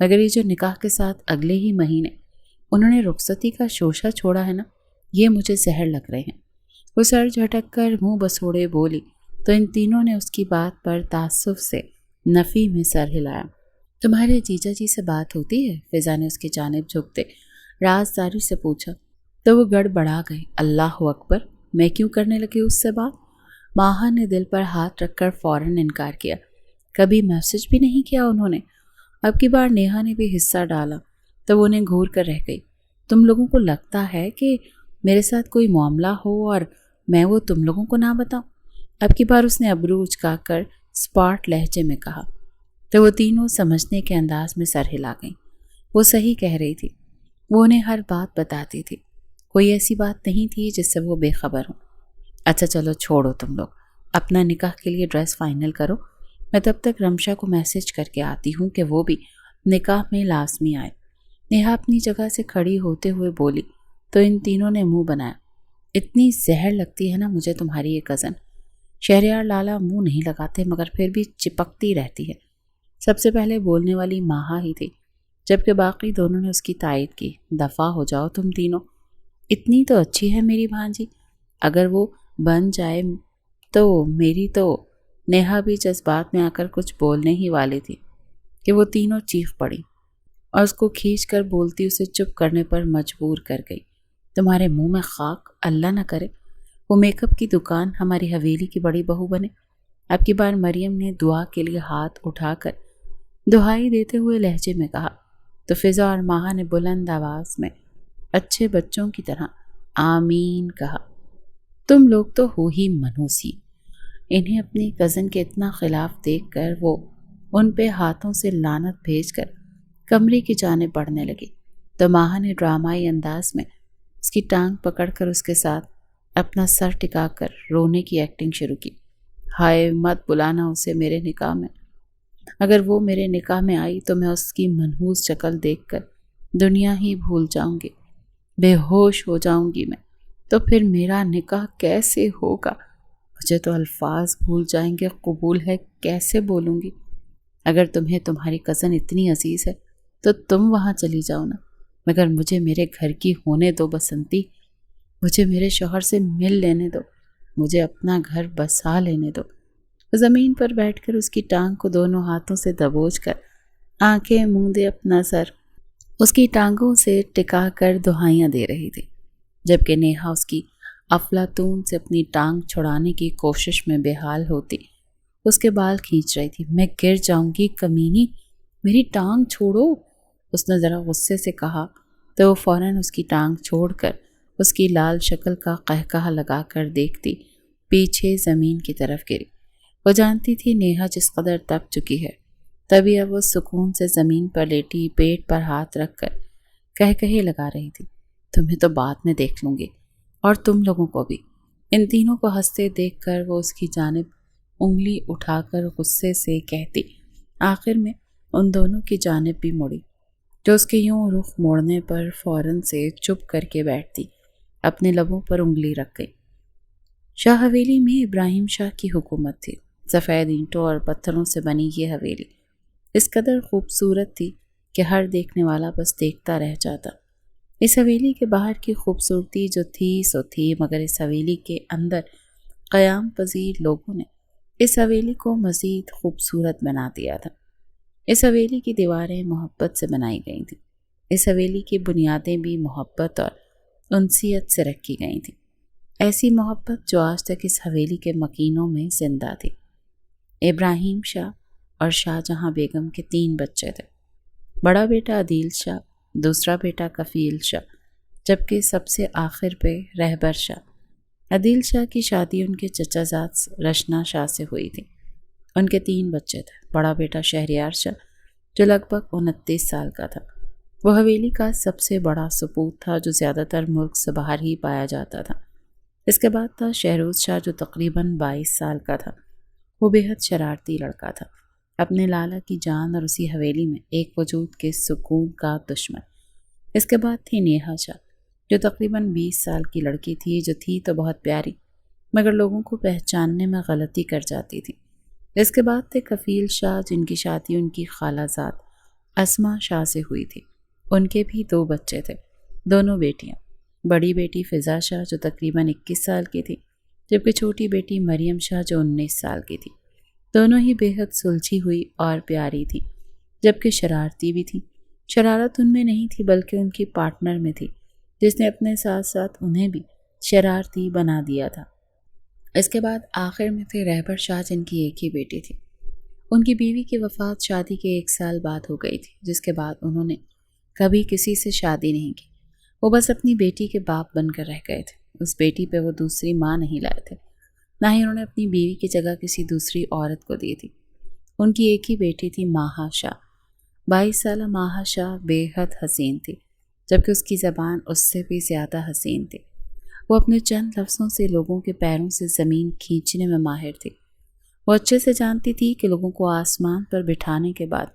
مگر یہ جو نکاح کے ساتھ اگلے ہی مہینے انہوں نے رخصتی کا شوشہ چھوڑا ہے نا، یہ مجھے زہر لگ رہے ہیں۔ وہ سر جھٹک کر منہ بسوڑے بولی تو ان تینوں نے اس کی بات پر تعصب سے نفی میں سر ہلایا۔ تمہارے جیجا جی سے بات ہوتی ہے؟ فضا نے اس کی جانب جھکتے رازداری سے پوچھا تو وہ گڑبڑا گئی۔ اللہ اکبر، میں کیوں کرنے لگی اس سے بات؟ ماہا نے دل پر ہاتھ رکھ کر فوراً انکار کیا۔ کبھی میسج بھی نہیں کیا انہوں نے؟ اب کی بار نیہا نے بھی حصہ ڈالا تو وہ انہیں گھور کر رہ گئی۔ تم لوگوں کو لگتا ہے کہ میرے ساتھ کوئی معاملہ ہو اور میں وہ تم لوگوں کو نہ بتاؤں؟ اب کی بار اس نے ابرو اچکا کر سپاٹ لہجے میں کہا تو وہ تینوں سمجھنے کے انداز میں سر ہلا گئیں۔ وہ صحیح کہہ رہی تھی، وہ انہیں ہر بات بتاتی تھی، کوئی ایسی بات نہیں تھی جس سے وہ بے خبر ہوں۔ اچھا چلو چھوڑو تم لوگ، اپنا نکاح کے لیے ڈریس فائنل کرو، میں تب تک رمشا کو میسج کر کے آتی ہوں کہ وہ بھی نکاح میں لازمی آئے۔ نیہا اپنی جگہ سے کھڑی ہوتے ہوئے بولی تو ان تینوں نے منہ بنایا۔ اتنی زہر لگتی ہے نا مجھے تمہاری یہ کزن۔ شہریار لالا منہ نہیں لگاتے مگر پھر بھی چپکتی رہتی ہے۔ سب سے پہلے بولنے والی ماہا ہی تھی، جبکہ باقی دونوں نے اس کی تائید کی۔ دفع ہو جاؤ تم تینوں، اتنی تو اچھی ہے میری بھانجی، اگر وہ بن جائے تو میری تو۔ نیہا بھی جذبات میں آ کر کچھ بولنے ہی والی تھی کہ وہ تینوں چیخ پڑی اور اس کو کھینچ کر بولتی اسے چپ کرنے پر مجبور کر گئی۔ تمہارے منہ میں خاک، اللہ نہ کرے وہ میک اپ کی دکان ہماری حویلی کی بڑی بہو بنے۔ اب کی بار مریم نے دعا کے لیے ہاتھ اٹھا کر دہائی دیتے ہوئے لہجے میں کہا تو فضا اور ماہا نے بلند آواز میں اچھے بچوں کی طرح آمین کہا۔ تم لوگ تو ہو ہی منحوسی۔ انہیں اپنی کزن کے اتنا خلاف دیکھ کر وہ ان پہ ہاتھوں سے لعنت بھیج کر کمرے کی جانب بڑھنے لگی تو ماہا نے ڈرامائی انداز میں اس کی ٹانگ پکڑ کر اس کے ساتھ اپنا سر ٹکا کر رونے کی ایکٹنگ شروع کی۔ ہائے مت بلانا اسے میرے نکاح میں، اگر وہ میرے نکاح میں آئی تو میں اس کی منحوس شکل دیکھ کر دنیا ہی بھول جاؤں گی، بے ہوش ہو جاؤں گی میں، تو پھر میرا نکاح کیسے ہوگا؟ مجھے تو الفاظ بھول جائیں گے، قبول ہے کیسے بولوں گی؟ اگر تمہیں تمہاری کزن اتنی عزیز ہے تو تم وہاں چلی جاؤ نا، مگر مجھے میرے گھر کی ہونے دو بسنتی، مجھے میرے شوہر سے مل لینے دو، مجھے اپنا گھر بسا لینے دو۔ زمین پر بیٹھ کر اس کی ٹانگ کو دونوں ہاتھوں سے دبوچ کر آنکھیں موندے اپنا سر اس کی ٹانگوں سے ٹکا کر دہائیاں دے رہی تھی، جبکہ نیہا اس کی افلاطون سے اپنی ٹانگ چھڑانے کی کوشش میں بے حال ہوتی اس کے بال کھینچ رہی تھی۔ میں گر جاؤں گی کمینی، میری ٹانگ چھوڑو، اس نے ذرا غصے سے کہا تو وہ فوراً اس کی ٹانگ چھوڑ کر اس کی لال شکل کا قہقہہ لگا کر دیکھتی پیچھے زمین کی طرف گری۔ وہ جانتی تھی نیہا جس قدر تپ چکی ہے، تبھی اب وہ سکون سے زمین پر لیٹی پیٹ پر ہاتھ رکھ کر کہے لگا رہی تھی، تمہیں تو بعد میں دیکھ لوں گی اور تم لوگوں کو بھی۔ ان تینوں کو ہنستے دیکھ کر وہ اس کی جانب انگلی اٹھا کر غصے سے کہتی، آخر میں ان دونوں کی جانب بھی مڑی جو اس کے یوں رخ موڑنے پر فوراً سے چپ کر کے بیٹھتی، اپنے لبوں پر انگلی رکھ گئی۔ شاہ حویلی میں ابراہیم شاہ کی حکومت تھی۔ سفید اینٹوں اور پتھروں سے بنی یہ حویلی اس قدر خوبصورت تھی کہ ہر دیکھنے والا بس دیکھتا رہ جاتا۔ اس حویلی کے باہر کی خوبصورتی جو تھی سو تھی، مگر اس حویلی کے اندر قیام پذیر لوگوں نے اس حویلی کو مزید خوبصورت بنا دیا تھا۔ اس حویلی کی دیواریں محبت سے بنائی گئی تھیں، اس حویلی کی بنیادیں بھی محبت اور انسیت سے رکھی گئی تھیں، ایسی محبت جو آج تک اس حویلی کے مکینوں میں زندہ تھی۔ ابراہیم شاہ اور شاہ جہاں بیگم کے 3 بچے تھے، بڑا بیٹا عدیل شاہ، دوسرا بیٹا کفیل شاہ، جبکہ سب سے آخر پہ رہبر شاہ۔ عدیل شاہ کی شادی ان کے چچا زاد رشنا شاہ سے ہوئی تھی۔ ان کے 3 بچے تھے، بڑا بیٹا شہریار شاہ جو لگ بھگ 29 سال کا تھا، وہ حویلی کا سب سے بڑا سپوت تھا جو زیادہ تر ملک سے باہر ہی پایا جاتا تھا۔ اس کے بعد تھا شہروز شاہ جو تقریباً 22 سال کا تھا، وہ بے حد شرارتی لڑکا تھا، اپنے لالا کی جان اور اسی حویلی میں ایک وجود کے سکون کا دشمن۔ اس کے بعد تھی نیہا شاہ جو تقریباً 20 سال کی لڑکی تھی، جو تھی تو بہت پیاری مگر لوگوں کو پہچاننے میں غلطی کر جاتی تھی۔ اس کے بعد تھے کفیل شاہ جن کی شادی ان کی خالہ زاد اسما شاہ سے ہوئی تھی۔ ان کے بھی 2 بچے تھے، دونوں بیٹیاں۔ بڑی بیٹی فضا شاہ جو تقریباً 21 سال کی تھی، جبکہ چھوٹی بیٹی مریم شاہ جو 19 سال کی تھی۔ دونوں ہی بے حد سلجھی ہوئی اور پیاری تھی، جبکہ شرارتی بھی تھی۔ شرارت ان میں نہیں تھی بلکہ ان کی پارٹنر میں تھی، جس نے اپنے ساتھ ساتھ انہیں بھی شرارتی بنا دیا تھا۔ اس کے بعد آخر میں تھے رہبر شاہ، جن کی ایک ہی بیٹی تھی۔ ان کی بیوی کی وفات شادی کے 1 سال بعد ہو گئی تھی، جس کے بعد انہوں نے کبھی کسی سے شادی نہیں کی۔ وہ بس اپنی بیٹی کے باپ بن کر رہ گئے تھے۔ اس بیٹی پہ وہ دوسری ماں نہیں لائے تھے، نہ ہی انہوں نے اپنی بیوی کی جگہ کسی دوسری عورت کو دی تھی۔ ان کی ایک ہی بیٹی تھی ماہا شاہ۔ 22 سالہ ماہا شاہ بے حد حسین تھی، جبکہ اس کی زبان اس سے بھی زیادہ حسین تھی۔ وہ اپنے چند لفظوں سے لوگوں کے پیروں سے زمین کھینچنے میں ماہر تھی۔ وہ اچھے سے جانتی تھی کہ لوگوں کو آسمان پر بٹھانے کے بعد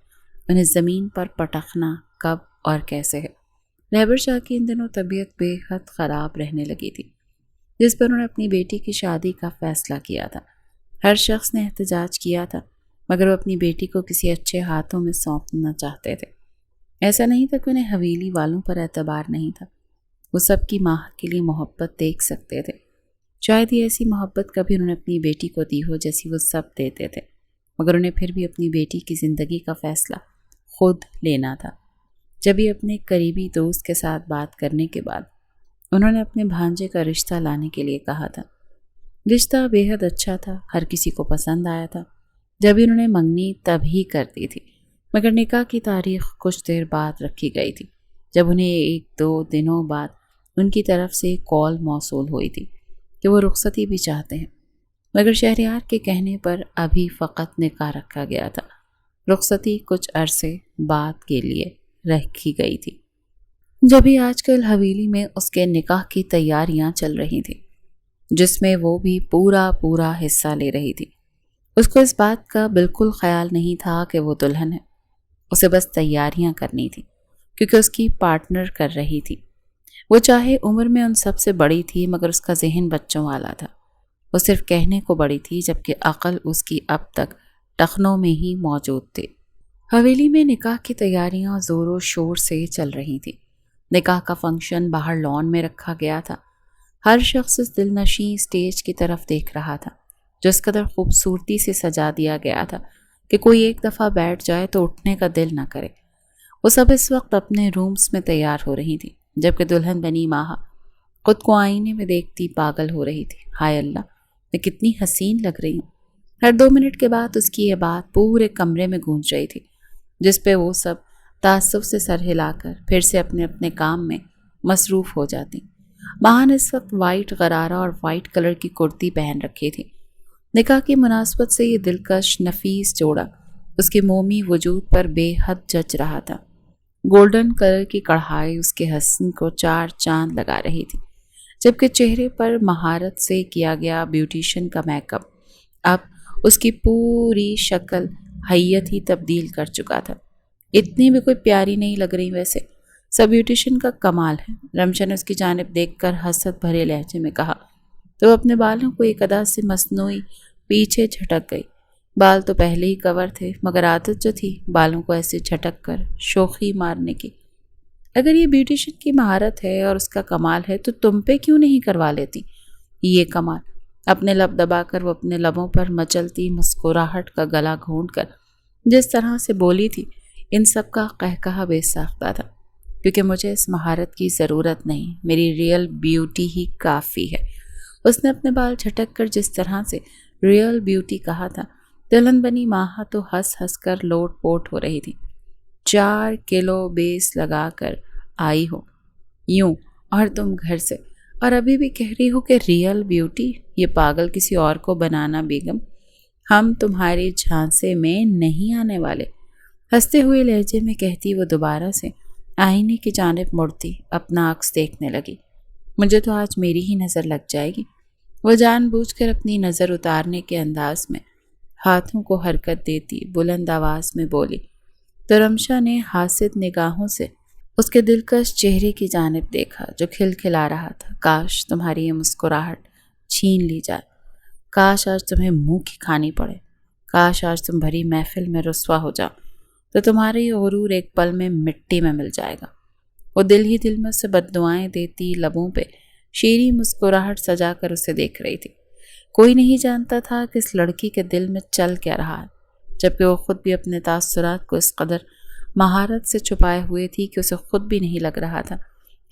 انہیں زمین پر پٹکنا کب اور کیسے ہے۔ رہبر شاہ کی ان دنوں طبیعت بے حد خراب رہنے لگی تھی، جس پر انہوں نے اپنی بیٹی کی شادی کا فیصلہ کیا تھا۔ ہر شخص نے احتجاج کیا تھا، مگر وہ اپنی بیٹی کو کسی اچھے ہاتھوں میں سونپنا چاہتے تھے۔ ایسا نہیں تھا کہ انہیں حویلی والوں پر اعتبار نہیں تھا، وہ سب کی ماں کے لیے محبت دیکھ سکتے تھے۔ شاید ہی ایسی محبت کبھی انہوں نے اپنی بیٹی کو دی ہو جیسی وہ سب دیتے تھے، مگر انہیں پھر بھی اپنی بیٹی کی زندگی کا فیصلہ خود لینا تھا۔ جب ہی اپنے قریبی دوست کے ساتھ بات کرنے کے بعد انہوں نے اپنے بھانجے کا رشتہ لانے کے لیے کہا تھا۔ رشتہ بے حد اچھا تھا، ہر کسی کو پسند آیا تھا۔ جب انہوں نے منگنی تب ہی کر دی تھی، مگر نکاح کی تاریخ کچھ دیر بعد رکھی گئی تھی، جب انہیں 1-2 دنوں بعد ان کی طرف سے کال موصول ہوئی تھی کہ وہ رخصتی بھی چاہتے ہیں، مگر شہریار کے کہنے پر ابھی فقط نکاح رکھا گیا تھا۔ رخصتی کچھ عرصے بعد کے لیے رکھی گئی تھی۔ جبھی آج کل حویلی میں اس کے نکاح کی تیاریاں چل رہی تھیں، جس میں وہ بھی پورا حصہ لے رہی تھی۔ اس کو اس بات کا بالکل خیال نہیں تھا کہ وہ دلہن ہے، اسے بس تیاریاں کرنی تھی، کیونکہ اس کی پارٹنر کر رہی تھی۔ وہ چاہے عمر میں ان سب سے بڑی تھی، مگر اس کا ذہن بچوں والا تھا۔ وہ صرف کہنے کو بڑی تھی، جبکہ عقل اس کی اب تک ٹخنوں میں ہی موجود تھی۔ حویلی میں نکاح کی تیاریاں زور و شور سے چل رہی تھی۔ نکاح کا فنکشن باہر لان میں رکھا گیا تھا۔ ہر شخص اس دلنشیں اسٹیج کی طرف دیکھ رہا تھا، جو اس قدر خوبصورتی سے سجا دیا گیا تھا کہ کوئی ایک دفعہ بیٹھ جائے تو اٹھنے کا دل نہ کرے۔ وہ سب اس وقت اپنے رومز میں تیار ہو رہی تھی، جبکہ دلہن بنی ماہا خود کو آئینے میں دیکھتی پاگل ہو رہی تھی۔ ہائے اللہ، میں کتنی حسین لگ رہی ہوں۔ ہر 2 منٹ کے بعد اس کی یہ بات پورے کمرے میں گونج رہی تھی، جس پہ وہ سب تعصب سے سر ہلا کر پھر سے اپنے اپنے کام میں مصروف ہو جاتی۔ ماہا نے اس وقت وائٹ غرارہ اور وائٹ کلر کی کرتی پہن رکھی تھی۔ نکاح کی مناسبت سے یہ دلکش نفیس جوڑا اس کے مومی وجود پر بے حد جچ رہا تھا۔ گولڈن کلر کی کڑھائی اس کے حسن کو 4 چاند لگا رہی تھی، جبکہ چہرے پر مہارت سے کیا گیا بیوٹیشین کا میک اپ اب اس کی پوری شکل حیت ہی تبدیل کر چکا تھا۔ اتنی بھی کوئی پیاری نہیں لگ رہی ویسے، سب بیوٹیشین کا کمال ہے۔ رمشا نے اس کی جانب دیکھ کر حسد بھرے لہجے میں کہا تو وہ اپنے بالوں کو ایک ادا سے مصنوعی پیچھے جھٹک گئی۔ بال تو پہلے ہی کور تھے، مگر عادت جو تھی بالوں کو ایسے جھٹک کر شوخی مارنے کی۔ اگر یہ بیوٹیشین کی مہارت ہے اور اس کا کمال ہے تو تم پہ کیوں نہیں کروا لیتی یہ کمال؟ اپنے لب دبا کر وہ اپنے لبوں پر مچلتی مسکراہٹ کا گلا گھونٹ کر جس طرح سے بولی تھی، ان سب کا قہقہا بے ساختہ تھا۔ کیونکہ مجھے اس مہارت کی ضرورت نہیں، میری ریئل بیوٹی ہی کافی ہے۔ اس نے اپنے بال جھٹک کر جس طرح سے ریئل بیوٹی کہا تھا، دلہن بنی ماہا تو ہنس ہنس کر لوٹ پوٹ ہو رہی تھی۔ 4 کلو بیس لگا کر آئی ہو یوں، اور تم گھر سے، اور ابھی بھی کہہ رہی ہو کہ ریئل بیوٹی؟ یہ پاگل کسی اور کو بنانا بیگم، ہم تمہارے جھانسے میں نہیں آنے والے۔ ہنستے ہوئے لہجے میں کہتی وہ دوبارہ سے آئینے کی جانب مڑتی اپنا عکس دیکھنے لگی۔ مجھے تو آج میری ہی نظر لگ جائے گی۔ وہ جان بوجھ کر اپنی نظر اتارنے کے انداز میں ہاتھوں کو حرکت دیتی بلند آواز میں بولی تو رمشا نے حاسد نگاہوں سے اس کے دلکش چہرے کی جانب دیکھا جو کھلکھلا رہا تھا۔ کاش تمہاری یہ مسکراہٹ چھین لی جائے، کاش آج تمہیں منہ کی کھانی پڑے، کاش آج تم بھری محفل میں رسوا ہو جاؤ تو تمہارا یہ غرور ایک پل میں مٹی میں مل جائے گا۔ وہ دل ہی دل میں اسے بددعائیں دیتی لبوں پہ شیریں مسکراہٹ سجا کر اسے دیکھ رہی تھی۔ کوئی نہیں جانتا تھا کہ اس لڑکی کے دل میں چل کیا رہا ہے، جبکہ وہ خود بھی اپنے تاثرات کو اس قدر مہارت سے چھپائے ہوئے تھی کہ اسے خود بھی نہیں لگ رہا تھا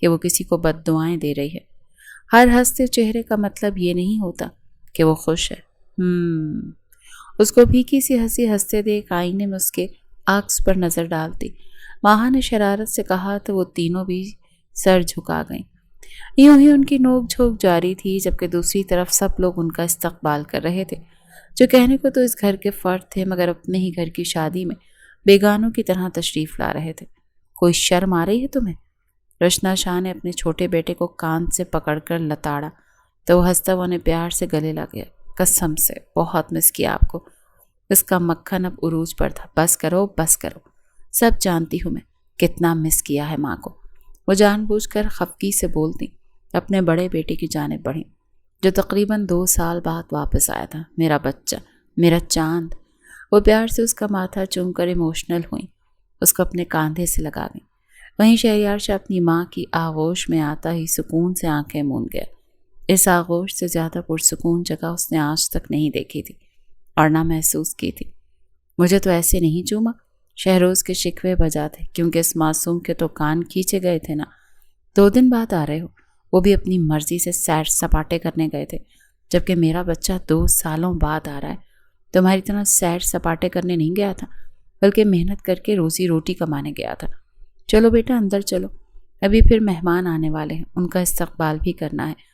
کہ وہ کسی کو بددعائیں دے رہی ہے۔ ہر ہنستے چہرے کا مطلب یہ نہیں ہوتا کہ وہ خوش ہے۔ اس کو پھیکی سی ہنسی ہنستے دیکھ آئینے میں اس کے عکس پر نظر ڈالتی ماہا نے شرارت سے کہا تو وہ تینوں بھی سر جھکا گئیں۔ یوں ہی ان کی نوک جھوک جاری تھی، جبکہ دوسری طرف سب لوگ ان کا استقبال کر رہے تھے، جو کہنے کو تو اس گھر کے فرد تھے مگر اپنے ہی گھر کی شادی میں بیگانوں کی طرح تشریف لا رہے تھے۔ کوئی شرم آ رہی ہے تمہیں؟ رشنا شاہ نے اپنے چھوٹے بیٹے کو کان سے پکڑ کر لتاڑا تو وہ ہنستا ہوا انہیں پیار سے گلے لگ گیا۔ قسم سے بہت مس کیا آپ کو۔ اس کا مکھن اب عروج پر تھا۔ بس کرو بس کرو، سب جانتی ہوں میں کتنا مس کیا ہے ماں کو۔ وہ جان بوجھ کر خفگی سے بولتی اپنے بڑے بیٹے کی جانب بڑھی، جو تقریباً 2 سال بعد واپس آیا تھا۔ میرا بچہ، میرا چاند۔ وہ پیار سے اس کا ماتھا چوم کر ایموشنل ہوئیں، اس کو اپنے کاندھے سے لگا گئیں۔ وہیں شہریار شاہ اپنی ماں کی آغوش میں آتا ہی سکون سے آنکھیں موند گیا۔ اس آغوش سے زیادہ پرسکون جگہ اس نے آج تک نہیں دیکھی تھی اور نہ محسوس کی تھی۔ مجھے تو ایسے نہیں چوما، شہروز کے شکوے بجا تھے، کیونکہ اس معصوم کے تو کان کھینچے گئے تھے نا۔ 2 دن بعد آ رہے ہو، وہ بھی اپنی مرضی سے سیر سپاٹے کرنے گئے تھے، جبکہ میرا بچہ 2 سالوں بعد آ رہا ہے۔ تمہاری طرح سیر سپاٹے کرنے نہیں گیا تھا، بلکہ محنت کر کے روزی روٹی کمانے گیا تھا۔ چلو بیٹا اندر چلو، ابھی پھر مہمان آنے والے ہیں، ان کا استقبال بھی کرنا ہے۔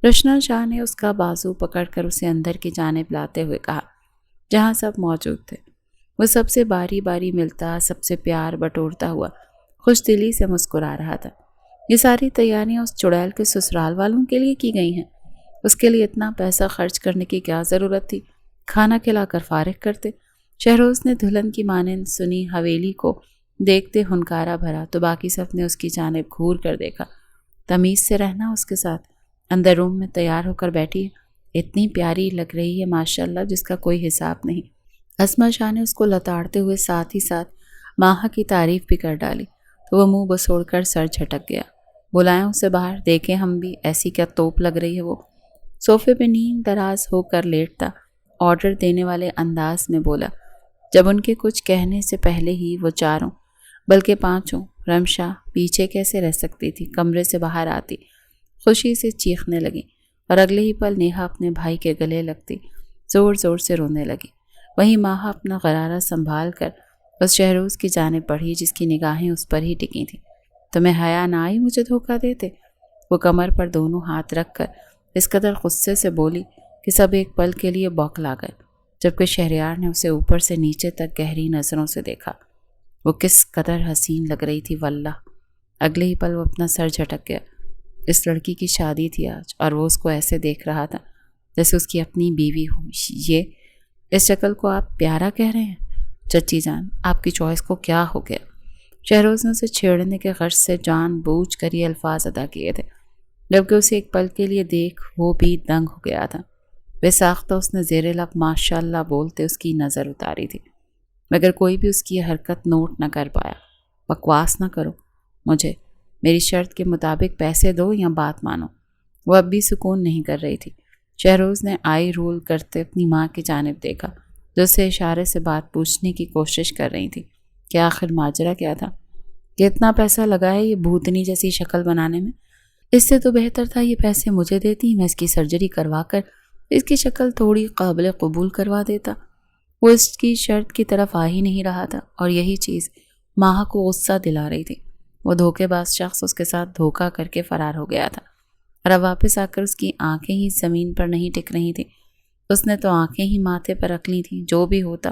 رشنا شاہ نے اس کا بازو پکڑ کر اسے اندر کی جانب لاتے ہوئے کہا، جہاں سب موجود تھے۔ وہ سب سے باری باری ملتا، سب سے پیار بٹورتا ہوا خوش دلی سے مسکرا رہا تھا۔ یہ ساری تیاریاں اس چڑیل کے سسرال والوں کے لیے کی گئی ہیں۔ اس کے لیے اتنا پیسہ خرچ کرنے کی کیا ضرورت تھی؟ کھانا کھلا کر فارغ کرتے۔ شہروز نے دلہن کی مانند سنی حویلی کو دیکھتے ہنکارا بھرا تو باقی سب نے اس کی جانب گھور کر دیکھا۔ تمیز سے رہنا اس کے ساتھ، اندر روم میں تیار ہو کر بیٹھی ہے، اتنی پیاری لگ رہی ہے ماشاءاللہ جس کا کوئی حساب نہیں۔ اسما شاہ نے اس کو لتاڑتے ہوئے ساتھ ہی ساتھ ماہا کی تعریف بھی کر ڈالی تو وہ منہ بسوڑ کر سر جھٹک گیا۔ بلائیں اسے باہر، دیکھیں ہم بھی، ایسی کیا توپ لگ رہی ہے وہ۔ صوفے پہ نیم دراز ہو کر لیٹتا آرڈر دینے والے انداز میں بولا، جب ان کے کچھ کہنے سے پہلے ہی وہ 4 بلکہ 5 رمشا پیچھے کیسے رہ سکتی تھی، کمرے سے باہر آتی، خوشی سے چیخنے لگی اور اگلے ہی پل نیہا اپنے بھائی کے گلے لگتی زور زور سے رونے لگی۔ وہیں ماہا اپنا غرارہ سنبھال کر اس شہروز کی جانب بڑھی جس کی نگاہیں اس پر ہی ٹکی تھیں۔ تمہیں حیا نہ آئی مجھے دھوکہ دیتے؟ وہ کمر پر دونوں ہاتھ رکھ کر اس قدر غصے سے بولی کہ سب ایک پل کے لیے بوکھلا گئے، جبکہ شہریار نے اسے اوپر سے نیچے تک گہری نظروں سے دیکھا۔ وہ کس قدر حسین لگ رہی تھی واللہ۔ اگلے ہی پل وہ اپنا سر جھٹک گیا۔ اس لڑکی کی شادی تھی آج اور وہ اس کو ایسے دیکھ رہا تھا جیسے اس کی اپنی بیوی ہو۔ یہ اس شکل کو آپ پیارا کہہ رہے ہیں؟ چچی جان آپ کی چوائس کو کیا ہو گیا؟ شہروز نے اسے چھیڑنے کے غرض سے جان بوجھ کر یہ الفاظ ادا کیے تھے، جبکہ اسے ایک پل کے لیے دیکھ وہ بھی دنگ ہو گیا تھا۔ بے ساختہ اس نے زیر لب ماشاءاللہ بولتے اس کی نظر اتاری تھی، مگر کوئی بھی اس کی یہ حرکت نوٹ نہ کر پایا۔ بکواس نہ کرو، مجھے میری شرط کے مطابق پیسے دو یا بات مانو۔ وہ اب بھی سکون نہیں کر رہی تھی۔ شہروز نے آئی رول کرتے اپنی ماں کی جانب دیکھا جو اسے اشارے سے بات پوچھنے کی کوشش کر رہی تھی کہ آخر ماجرا کیا تھا، کہ اتنا پیسہ لگا ہے یہ بھوتنی جیسی شکل بنانے میں؟ اس سے تو بہتر تھا یہ پیسے مجھے دیتی، میں اس کی سرجری کروا کر اس کی شکل تھوڑی قابل قبول کروا دیتا۔ وہ اس کی شرط کی طرف آ ہی نہیں رہا تھا اور یہی چیز ماہا کو غصہ دلا رہی تھی۔ وہ دھوکے باز شخص اس کے ساتھ دھوکہ کر کے فرار ہو گیا تھا اور اب واپس آ کر اس کی آنکھیں ہی زمین پر نہیں ٹک رہی تھیں۔ اس نے تو آنکھیں ہی ماتھے پر رکھ لی تھیں، جو بھی ہوتا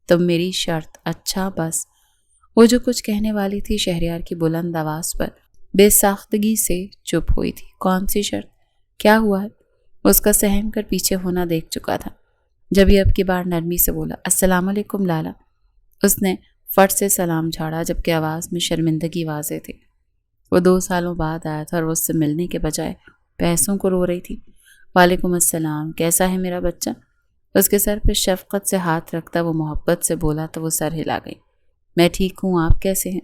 تو میری شرط۔ اچھا بس۔ وہ جو کچھ کہنے والی تھی شہریار کی بلند آواز پر بے ساختگی سے چپ ہوئی تھی۔ کون سی شرط؟ کیا ہوا ہے؟ اس کا سہم کر پیچھے ہونا دیکھ چکا تھا، جب یہ اب کی بار نرمی سے بولا، السلام علیکم لالا۔ اس نے فٹ سے سلام جھاڑا جبکہ آواز میں شرمندگی واضح تھی۔ وہ 2 سالوں بعد آیا تھا اور وہ اس سے ملنے کے بجائے پیسوں کو رو رہی تھی۔ وعلیکم السلام، کیسا ہے میرا بچہ؟ اس کے سر پہ شفقت سے ہاتھ رکھتا وہ محبت سے بولا تو وہ سر ہلا گئی۔ میں ٹھیک ہوں، آپ کیسے ہیں؟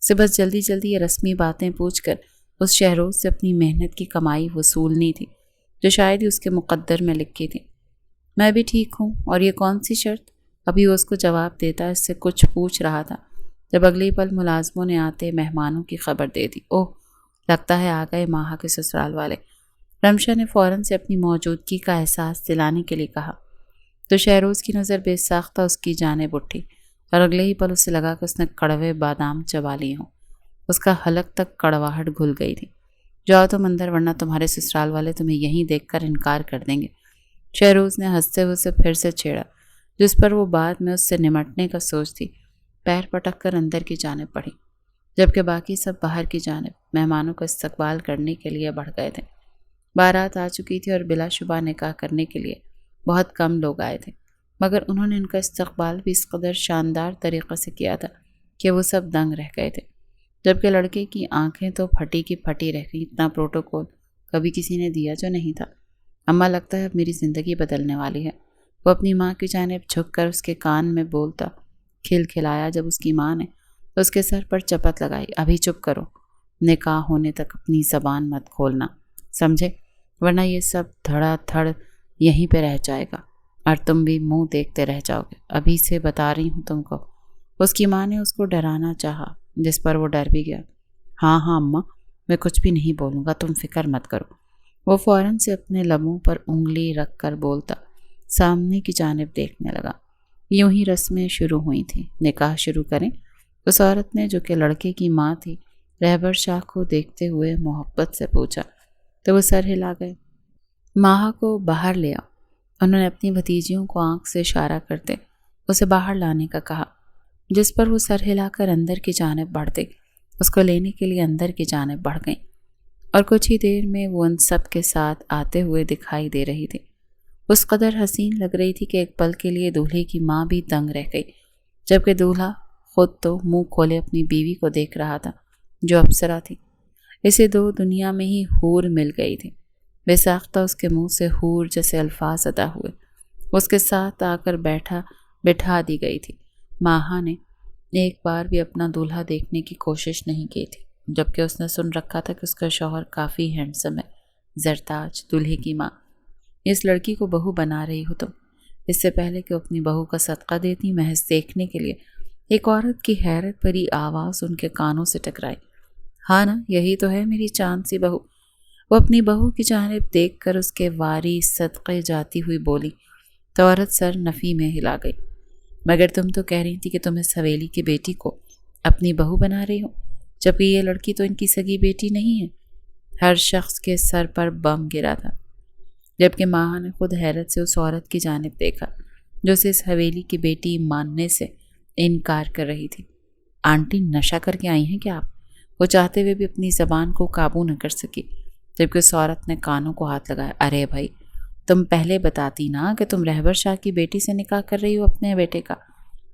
سے بس جلدی جلدی یہ رسمی باتیں پوچھ کر اس شہروز سے اپنی محنت کی کمائی وصولنی تھی جو شاید ہی اس کے مقدر میں لکھی تھی۔ میں بھی ٹھیک ہوں، اور یہ کون سی شرط؟ ابھی وہ اس کو جواب دیتا اس سے کچھ پوچھ رہا تھا جب اگلی پل ملازموں نے آتے مہمانوں کی خبر دے دی۔ اوہ، لگتا ہے آ گئے ماہا کے سسرال والے۔ رمشا نے فوراً سے اپنی موجودگی کا احساس دلانے کے لیے کہا تو شہروز کی نظر بے ساختہ اس کی جانب اٹھی اور اگلے ہی پل اسے لگا کہ اس نے کڑوے بادام چبا لیے ہوں۔ اس کا حلق تک کڑواہٹ گھل گئی تھی۔ جاؤ تم اندر، ورنہ تمہارے سسرال والے تمہیں یہیں دیکھ کر انکار کر دیں گے۔ شہروز نے ہنستے ہوئے اسے پھر سے چھیڑا، جس پر وہ بعد میں اس سے نمٹنے کا سوچ تھی پیر پٹک کر اندر کی جانب بڑھی، جبکہ باقی سب باہر کی جانب مہمانوں کا استقبال کرنے کے لیے بڑھ گئے تھے۔ بارات آ چکی تھی اور بلا شبہ نکاح کرنے کے لیے بہت کم لوگ آئے تھے، مگر انہوں نے ان کا استقبال بھی اس قدر شاندار طریقے سے کیا تھا کہ وہ سب دنگ رہ گئے تھے، جبکہ لڑکے کی آنکھیں تو پھٹی کی پھٹی رہ گئی۔ اتنا پروٹوکول کبھی کسی نے دیا جو نہیں تھا۔ اماں، لگتا ہے اب میری زندگی بدلنے والی ہے، وہ اپنی ماں کی جانب جھک کر اس کے کان میں بولتا کھلکھلایا۔ جب اس کی ماں نے اس کے سر پر چپت لگائی، ابھی چپ کرو، نکاح ہونے تک اپنی زبان مت کھولنا، سمجھے؟ ورنہ یہ سب دھڑا دھڑ یہیں پہ رہ جائے گا اور تم بھی منہ دیکھتے رہ جاؤ گے، ابھی سے بتا رہی ہوں تم کو۔ اس کی ماں نے اس کو ڈرانا چاہا، جس پر وہ ڈر بھی گیا۔ ہاں ہاں اماں، میں کچھ بھی نہیں بولوں گا، تم فکر مت کرو۔ وہ فوراً سے اپنے لبوں پر انگلی رکھ کر بولتا سامنے کی جانب دیکھنے لگا۔ یوں ہی رسمیں شروع ہوئی تھیں۔ نکاح شروع کریں، اس عورت نے جو کہ لڑکے کی ماں تھی رہبر شاہ کو دیکھتے ہوئے محبت سے پوچھا تو وہ سر ہلا گئے۔ ماہا کو باہر لے آؤ، انہوں نے اپنی بھتیجیوں کو آنکھ سے اشارہ کرتے اسے باہر لانے کا کہا، جس پر وہ سر ہلا کر اندر کی جانب بڑھتے اس کو لینے کے لیے اندر کی جانب بڑھ گئیں، اور کچھ ہی دیر میں وہ ان سب کے ساتھ آتے ہوئے دکھائی دے رہی تھی۔ اس قدر حسین لگ رہی تھی کہ ایک پل کے لیے دولہے کی ماں بھی دنگ رہ گئی، جبکہ دولہا خود تو منہ کھولے اپنی بیوی کو دیکھ رہا تھا جو اپسرا تھی۔ اسے دو دنیا میں ہی حور مل گئی تھی۔ بے ساختہ اس کے منہ سے حور جیسے الفاظ ادا ہوئے، اس کے ساتھ آ کر بٹھا دی گئی تھی۔ ماہا نے ایک بار بھی اپنا دولہا دیکھنے کی کوشش نہیں کی تھی، جبکہ اس نے سن رکھا تھا کہ اس کا شوہر کافی ہینڈسم ہے۔ زرتاج، دولہے کی ماں، اس لڑکی کو بہو بنا رہی ہو تم؟ اس سے پہلے کہ اپنی بہو کا صدقہ دیتی، محض دیکھنے کے لیے ایک عورت کی حیرت بھری آواز ان کے کانوں سے ٹکرائی۔ ہاں نا، یہی تو ہے میری چاند سی بہو۔ وہ اپنی بہو کی جانب دیکھ کر اس کے واری صدقے جاتی ہوئی بولی تو عورت سر نفی میں ہلا گئی۔ مگر تم تو کہہ رہی تھی کہ تم اس حویلی کی بیٹی کو اپنی بہو بنا رہی ہو، جبکہ یہ لڑکی تو ان کی سگی بیٹی نہیں ہے۔ ہر شخص کے سر پر بم گرا تھا، جبکہ ماہا نے خود حیرت سے اس عورت کی جانب دیکھا جو اسے اس حویلی کی بیٹی ماننے سے انکار کر رہی تھی۔ آنٹی، نشہ کر کے آئی ہیں کیا آپ؟ وہ چاہتے ہوئے بھی اپنی زبان کو قابو نہ کر سکی، جبکہ اس عورت نے کانوں کو ہاتھ لگایا۔ ارے بھائی، تم پہلے بتاتی نا کہ تم رہبر شاہ کی بیٹی سے نکاح کر رہی ہو اپنے بیٹے کا۔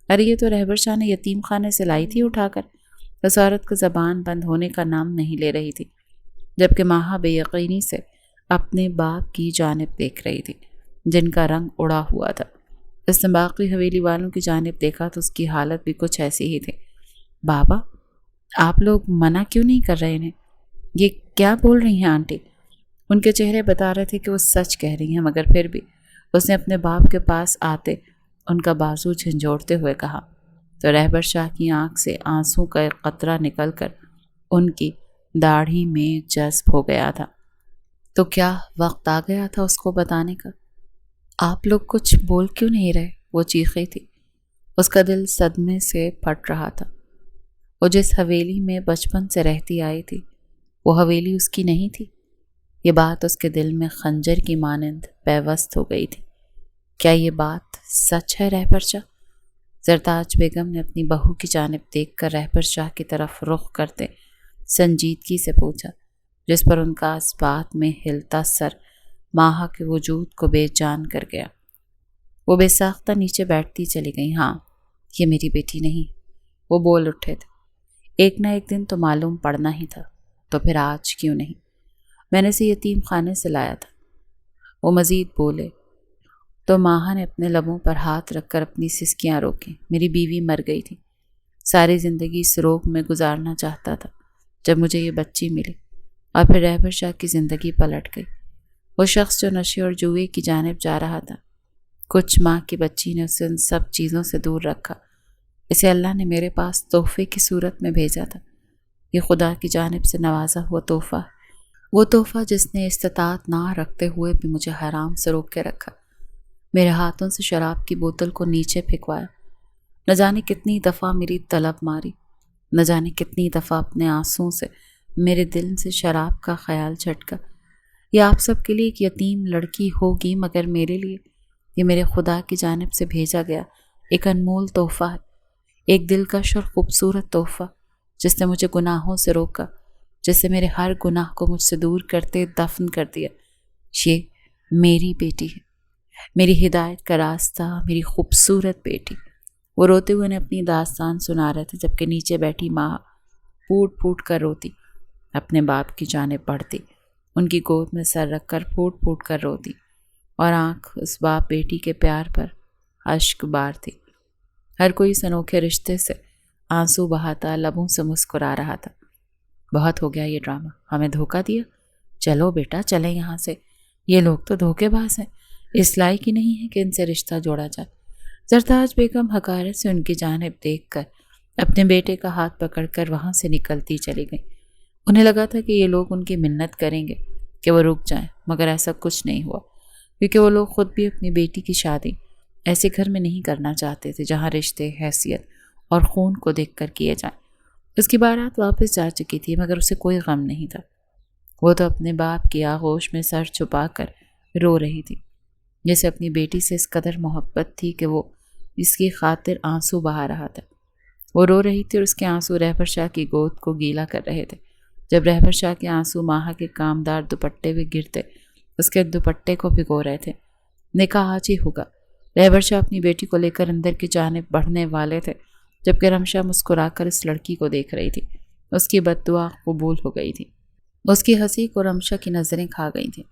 ارے یہ تو رہبر شاہ نے یتیم خانے سے لائی تھی اٹھا کر۔ اس عورت کو زبان بند ہونے کا نام نہیں لے رہی تھی، جبکہ ماہا بے یقینی سے اپنے باپ کی جانب دیکھ رہی تھی جن کا رنگ اڑا ہوا تھا۔ اس نے باقی حویلی والوں کی جانب دیکھا تو اس کی حالت بھی کچھ ایسی ہی تھی۔ بابا، آپ لوگ منع کیوں نہیں کر رہے انہیں؟ یہ کیا بول رہی ہیں آنٹی؟ ان کے چہرے بتا رہے تھے کہ وہ سچ کہہ رہی ہیں، مگر پھر بھی اس نے اپنے باپ کے پاس آتے ان کا بازو جھنجھوڑتے ہوئے کہا تو رہبر شاہ کی آنکھ سے آنسوں کا ایک قطرہ نکل کر ان کی داڑھی میں جذب ہو گیا تھا۔ تو کیا وقت آ گیا تھا اس کو بتانے کا؟ آپ لوگ کچھ بول کیوں نہیں رہے؟ وہ چیخی تھی۔ اس کا دل صدمے سے پھٹ رہا تھا۔ وہ جس حویلی میں بچپن سے رہتی آئی تھی وہ حویلی اس کی نہیں تھی۔ یہ بات اس کے دل میں خنجر کی مانند پیوست ہو گئی تھی۔ کیا یہ بات سچ ہے رہبر شاہ؟ زرتاج بیگم نے اپنی بہو کی جانب دیکھ کر رہبر شاہ کی طرف رخ کرتے سنجیدگی سے پوچھا، جس پر ان کا اس بات میں ہلتا سر ماہا کے وجود کو بے جان کر گیا۔ وہ بے ساختہ نیچے بیٹھتی چلی گئی۔ ہاں، یہ میری بیٹی نہیں، وہ بول اٹھے تھے۔ ایک نہ ایک دن تو معلوم پڑنا ہی تھا، تو پھر آج کیوں نہیں؟ میں نے اسے یتیم خانے سے لایا تھا، وہ مزید بولے تو ماہا نے اپنے لبوں پر ہاتھ رکھ کر اپنی سسکیاں روکیں۔ میری بیوی مر گئی تھی، ساری زندگی اس روگ میں گزارنا چاہتا تھا جب مجھے یہ بچی ملی، اور پھر رہبر شاہ کی زندگی پلٹ گئی۔ وہ شخص جو نشے اور جوئے کی جانب جا رہا تھا، کچھ ماں کی بچی نے اسے ان سب چیزوں سے دور رکھا۔ اسے اللہ نے میرے پاس تحفے کی صورت میں بھیجا تھا۔ یہ خدا کی جانب سے نوازا ہوا تحفہ ہے، وہ تحفہ جس نے استطاعت نہ رکھتے ہوئے بھی مجھے حرام سے روک کے رکھا، میرے ہاتھوں سے شراب کی بوتل کو نیچے پھینکوایا، نہ جانے کتنی دفعہ میری طلب ماری، نہ جانے کتنی دفعہ اپنے آنسوں سے میرے دل سے شراب کا خیال جھٹکا۔ یہ آپ سب کے لیے ایک یتیم لڑکی ہوگی، مگر میرے لیے یہ میرے خدا کی جانب سے بھیجا گیا ایک انمول تحفہ ہے، ایک دلکش اور خوبصورت تحفہ جس نے مجھے گناہوں سے روکا، جس سے میرے ہر گناہ کو مجھ سے دور کرتے دفن کر دیا۔ یہ میری بیٹی ہے، میری ہدایت کا راستہ، میری خوبصورت بیٹی۔ وہ روتے ہوئے انہیں اپنی داستان سنا رہے تھے، جبکہ نیچے بیٹھی ماں پھوٹ پھوٹ کر روتی، اپنے باپ کی جانب بڑھتی، ان کی گود میں سر رکھ کر پھوٹ پھوٹ کر روتی، اور آنکھ اس باپ بیٹی کے پیار پر اشک بار تھی۔ ہر کوئی اس انوکھے رشتے سے آنسو بہاتا، لبوں سے مسکرا رہا تھا۔ بہت ہو گیا یہ ڈرامہ، ہمیں دھوکہ دیا، چلو بیٹا چلیں یہاں سے، یہ لوگ تو دھوکے باز ہیں، اس لائق ہی نہیں ہے کہ ان سے رشتہ جوڑا جائے۔ زرتاج بیگم حقارت سے ان کی جانب دیکھ کر اپنے بیٹے کا ہاتھ پکڑ کر وہاں سے نکلتی چلی گئی۔ انہیں لگا تھا کہ یہ لوگ ان کی منت کریں گے کہ وہ رک جائیں، مگر ایسا کچھ نہیں ہوا، کیونکہ وہ لوگ خود بھی اپنی بیٹی کی شادی ایسے گھر میں نہیں کرنا چاہتے تھے جہاں رشتے، حیثیت اور خون کو دیکھ کر کیے جائیں۔ اس کی بارات واپس جا چکی تھی، مگر اسے کوئی غم نہیں تھا۔ وہ تو اپنے باپ کی آغوش میں سر چھپا کر رو رہی تھی، جیسے اپنی بیٹی سے اس قدر محبت تھی کہ وہ اس کی خاطر آنسو بہا رہا تھا۔ وہ رو رہی تھی اور اس کے آنسو رہبر شاہ کی گود کو گیلا کر رہے تھے۔ جب رہبر شاہ کے آنسو ماہا کے کامدار دوپٹے پہ گرتے، اس کے دوپٹے کو بھگو رہے تھے۔ نکاح آج ہی ہوگا۔ رہبر شاہ اپنی بیٹی کو لے کر اندر کی جانب بڑھنے والے تھے، جبکہ رمشا مسکرا کر اس لڑکی کو دیکھ رہی تھی۔ اس کی بد دعا قبول ہو گئی تھی۔ اس کی ہنسی کو رمشا کی نظریں کھا گئی تھیں۔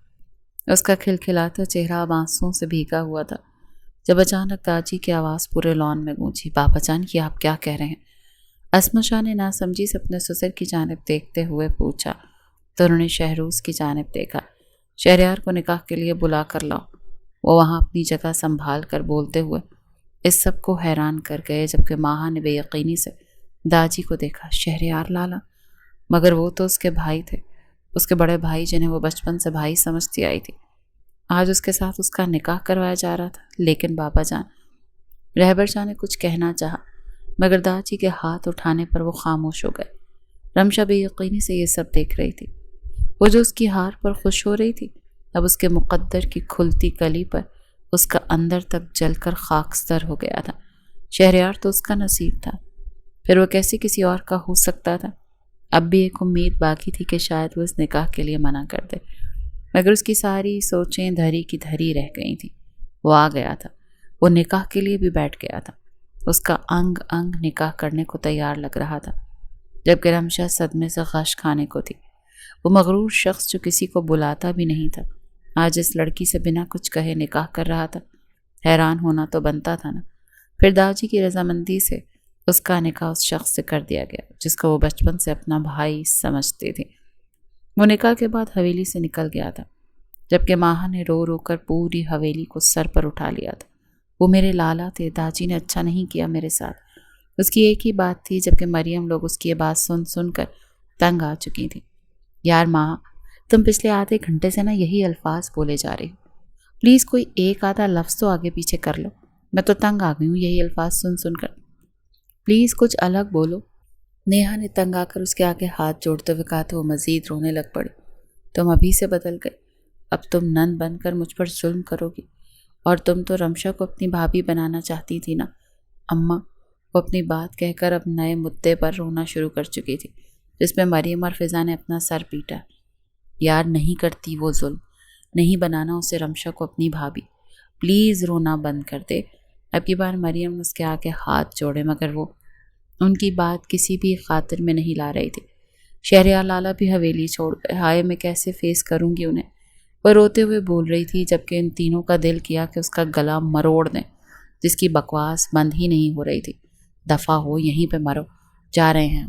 اس کا کھلکھلاتا چہرہ اب آنسوؤں سے بھیگا ہوا تھا، جب اچانک داجی کی آواز پورے لان میں گونجی، بابا جان یہ آپ کیا کہہ رہے ہیں؟ اسما شاہ نے ناسمجھی سے اپنے سسر کی جانب دیکھتے ہوئے پوچھا تو انہوں نے شہروز کی جانب دیکھا۔ شہریار کو نکاح کے لیے بلا کر لاؤ۔ وہ وہاں اپنی جگہ سنبھال کر بولتے ہوئے اس سب کو حیران کر گئے، جبکہ ماہا نے بے یقینی سے داجی کو دیکھا۔ شہریار لالا؟ مگر وہ تو اس کے بھائی تھے، اس کے بڑے بھائی جنہیں وہ بچپن سے بھائی سمجھتی آئی تھی۔ آج اس کے ساتھ اس کا نکاح کروایا جا رہا تھا۔ لیکن بابا جان، رہبر شاہ نے کچھ کہنا چاہا، مگر داجی کے ہاتھ اٹھانے پر وہ خاموش ہو گئے۔ رمشا بے یقینی سے یہ سب دیکھ رہی تھی۔ وہ جو اس کی ہار پر خوش ہو رہی تھی، اب اس کے مقدر کی کھلتی کلی پر اس کا اندر تک جل کر خاکستر ہو گیا تھا۔ شہریار تو اس کا نصیب تھا، پھر وہ کیسے کسی اور کا ہو سکتا تھا؟ اب بھی ایک امید باقی تھی کہ شاید وہ اس نکاح کے لیے منع کر دے، مگر اس کی ساری سوچیں دھری کی دھری رہ گئی تھیں۔ وہ آ گیا تھا، وہ نکاح کے لیے بھی بیٹھ گیا تھا۔ اس کا انگ انگ نکاح کرنے کو تیار لگ رہا تھا، جبکہ رمشا صدمے سے غش کھانے کو تھی۔ وہ مغرور شخص جو کسی کو بلاتا بھی نہیں تھا، آج اس لڑکی سے بنا کچھ کہے نکاح کر رہا تھا۔ حیران ہونا تو بنتا تھا نا۔ پھر داجی کی رضامندی سے اس کا نکاح اس شخص سے کر دیا گیا جس کو وہ بچپن سے اپنا بھائی سمجھتی تھی۔ وہ نکاح کے بعد حویلی سے نکل گیا تھا، جبکہ ماہا نے رو رو کر پوری حویلی کو سر پر اٹھا لیا تھا۔ وہ میرے لالا تھے، داجی نے اچھا نہیں کیا میرے ساتھ۔ اس کی ایک ہی بات تھی، جبکہ مریم لوگ اس کی یہ بات سن سن کر تنگ آ چکی تھی۔ یار ماں، تم پچھلے آدھے گھنٹے سے نا یہی الفاظ بولے جا رہی ہو، پلیز کوئی ایک آدھا لفظ تو آگے پیچھے کر لو، میں تو تنگ آ گئی ہوں یہی الفاظ سن سن کر، پلیز کچھ الگ بولو۔ نیہا نے تنگ آ کر اس کے آگے ہاتھ جوڑتے ہوئے کہا تو وہ مزید رونے لگ پڑی۔ تم ابھی سے بدل گئے، اب تم نند بن کر مجھ پر ظلم کرو گی، اور تم تو رمشا کو اپنی بھابھی بنانا چاہتی تھی نا۔ اماں، وہ اپنی بات کہہ کر اب نئے مدعے پر رونا شروع کر چکی تھی، جس میں مریم اور فضا نے اپنا سر پیٹا۔ یار نہیں کرتی وہ ظلم، نہیں بنانا اسے رمشا کو اپنی بھابھی، پلیز رونا بند کر دے۔ اب کی بار مریم نے اس کے آگے ہاتھ جوڑے، مگر وہ ان کی بات کسی بھی خاطر میں نہیں لا رہی تھی۔ شہریار لالا بھی حویلی چھوڑ گئے، ہائے میں کیسے فیس کروں گی انہیں، وہ روتے ہوئے بول رہی تھی، جبکہ ان تینوں کا دل کیا کہ اس کا گلا مروڑ دیں، جس کی بکواس بند ہی نہیں ہو رہی تھی۔ دفع ہو، یہیں پہ مرو، جا رہے ہیں ہم۔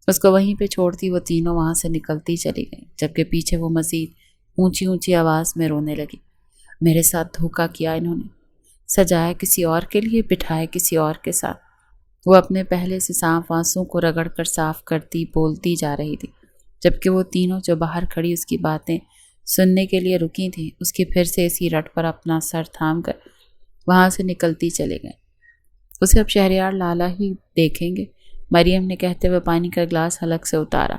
اس کو وہیں پہ چھوڑتی وہ تینوں وہاں سے نکلتی چلی گئیں، جبکہ پیچھے وہ مزید اونچی اونچی آواز میں رونے لگی۔ میرے ساتھ دھوکہ کیا انہوں نے، سجایا کسی اور کے لیے، بٹھایا کسی اور کے ساتھ۔ وہ اپنے پہلے سے صاف آنسوں کو رگڑ کر صاف کرتی بولتی جا رہی تھی، جبکہ وہ تینوں جو باہر کھڑی اس کی باتیں سننے کے لیے رکی تھیں، اس کی پھر سے اسی رٹ پر اپنا سر تھام کر وہاں سے نکلتی چلے گئے۔ اسے اب شہریار لالا ہی دیکھیں گے، مریم نے کہتے ہوئے پانی کا گلاس حلق سے اتارا۔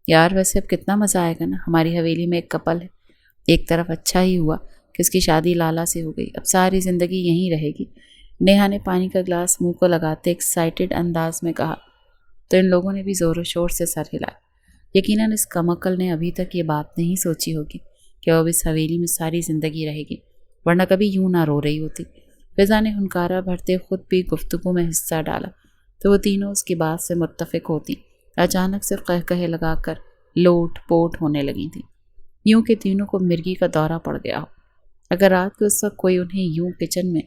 یار ویسے اب کتنا مزہ آئے گا نا، ہماری حویلی میں ایک کپل ہے۔ ایک طرف اچھا ہی ہوا کہ اس کی شادی لالا سے ہو گئی، اب ساری زندگی یہیں رہے گی۔ نیہا نے پانی کا گلاس منہ کو لگاتے ایکسائٹڈ انداز میں کہا، تو ان لوگوں نے بھی زور و شور سے سر ہلایا۔ یقیناً اس کمعقل نے ابھی تک یہ بات نہیں سوچی ہوگی کہ وہ اس حویلی میں ساری زندگی رہے گی، ورنہ کبھی یوں نہ رو رہی ہوتی۔ فضا نے ہنکارا بھرتے خود بھی گفتگو میں حصہ ڈالا تو وہ تینوں اس کی بات سے متفق ہوتی اچانک سے قہقہے لگا کر لوٹ پوٹ ہونے لگی تھیں، یوں کہ تینوں کو مرگی کا دورہ پڑ گیا ہو۔ اگر رات کو اس وقت کوئی انہیں یوں کچن میں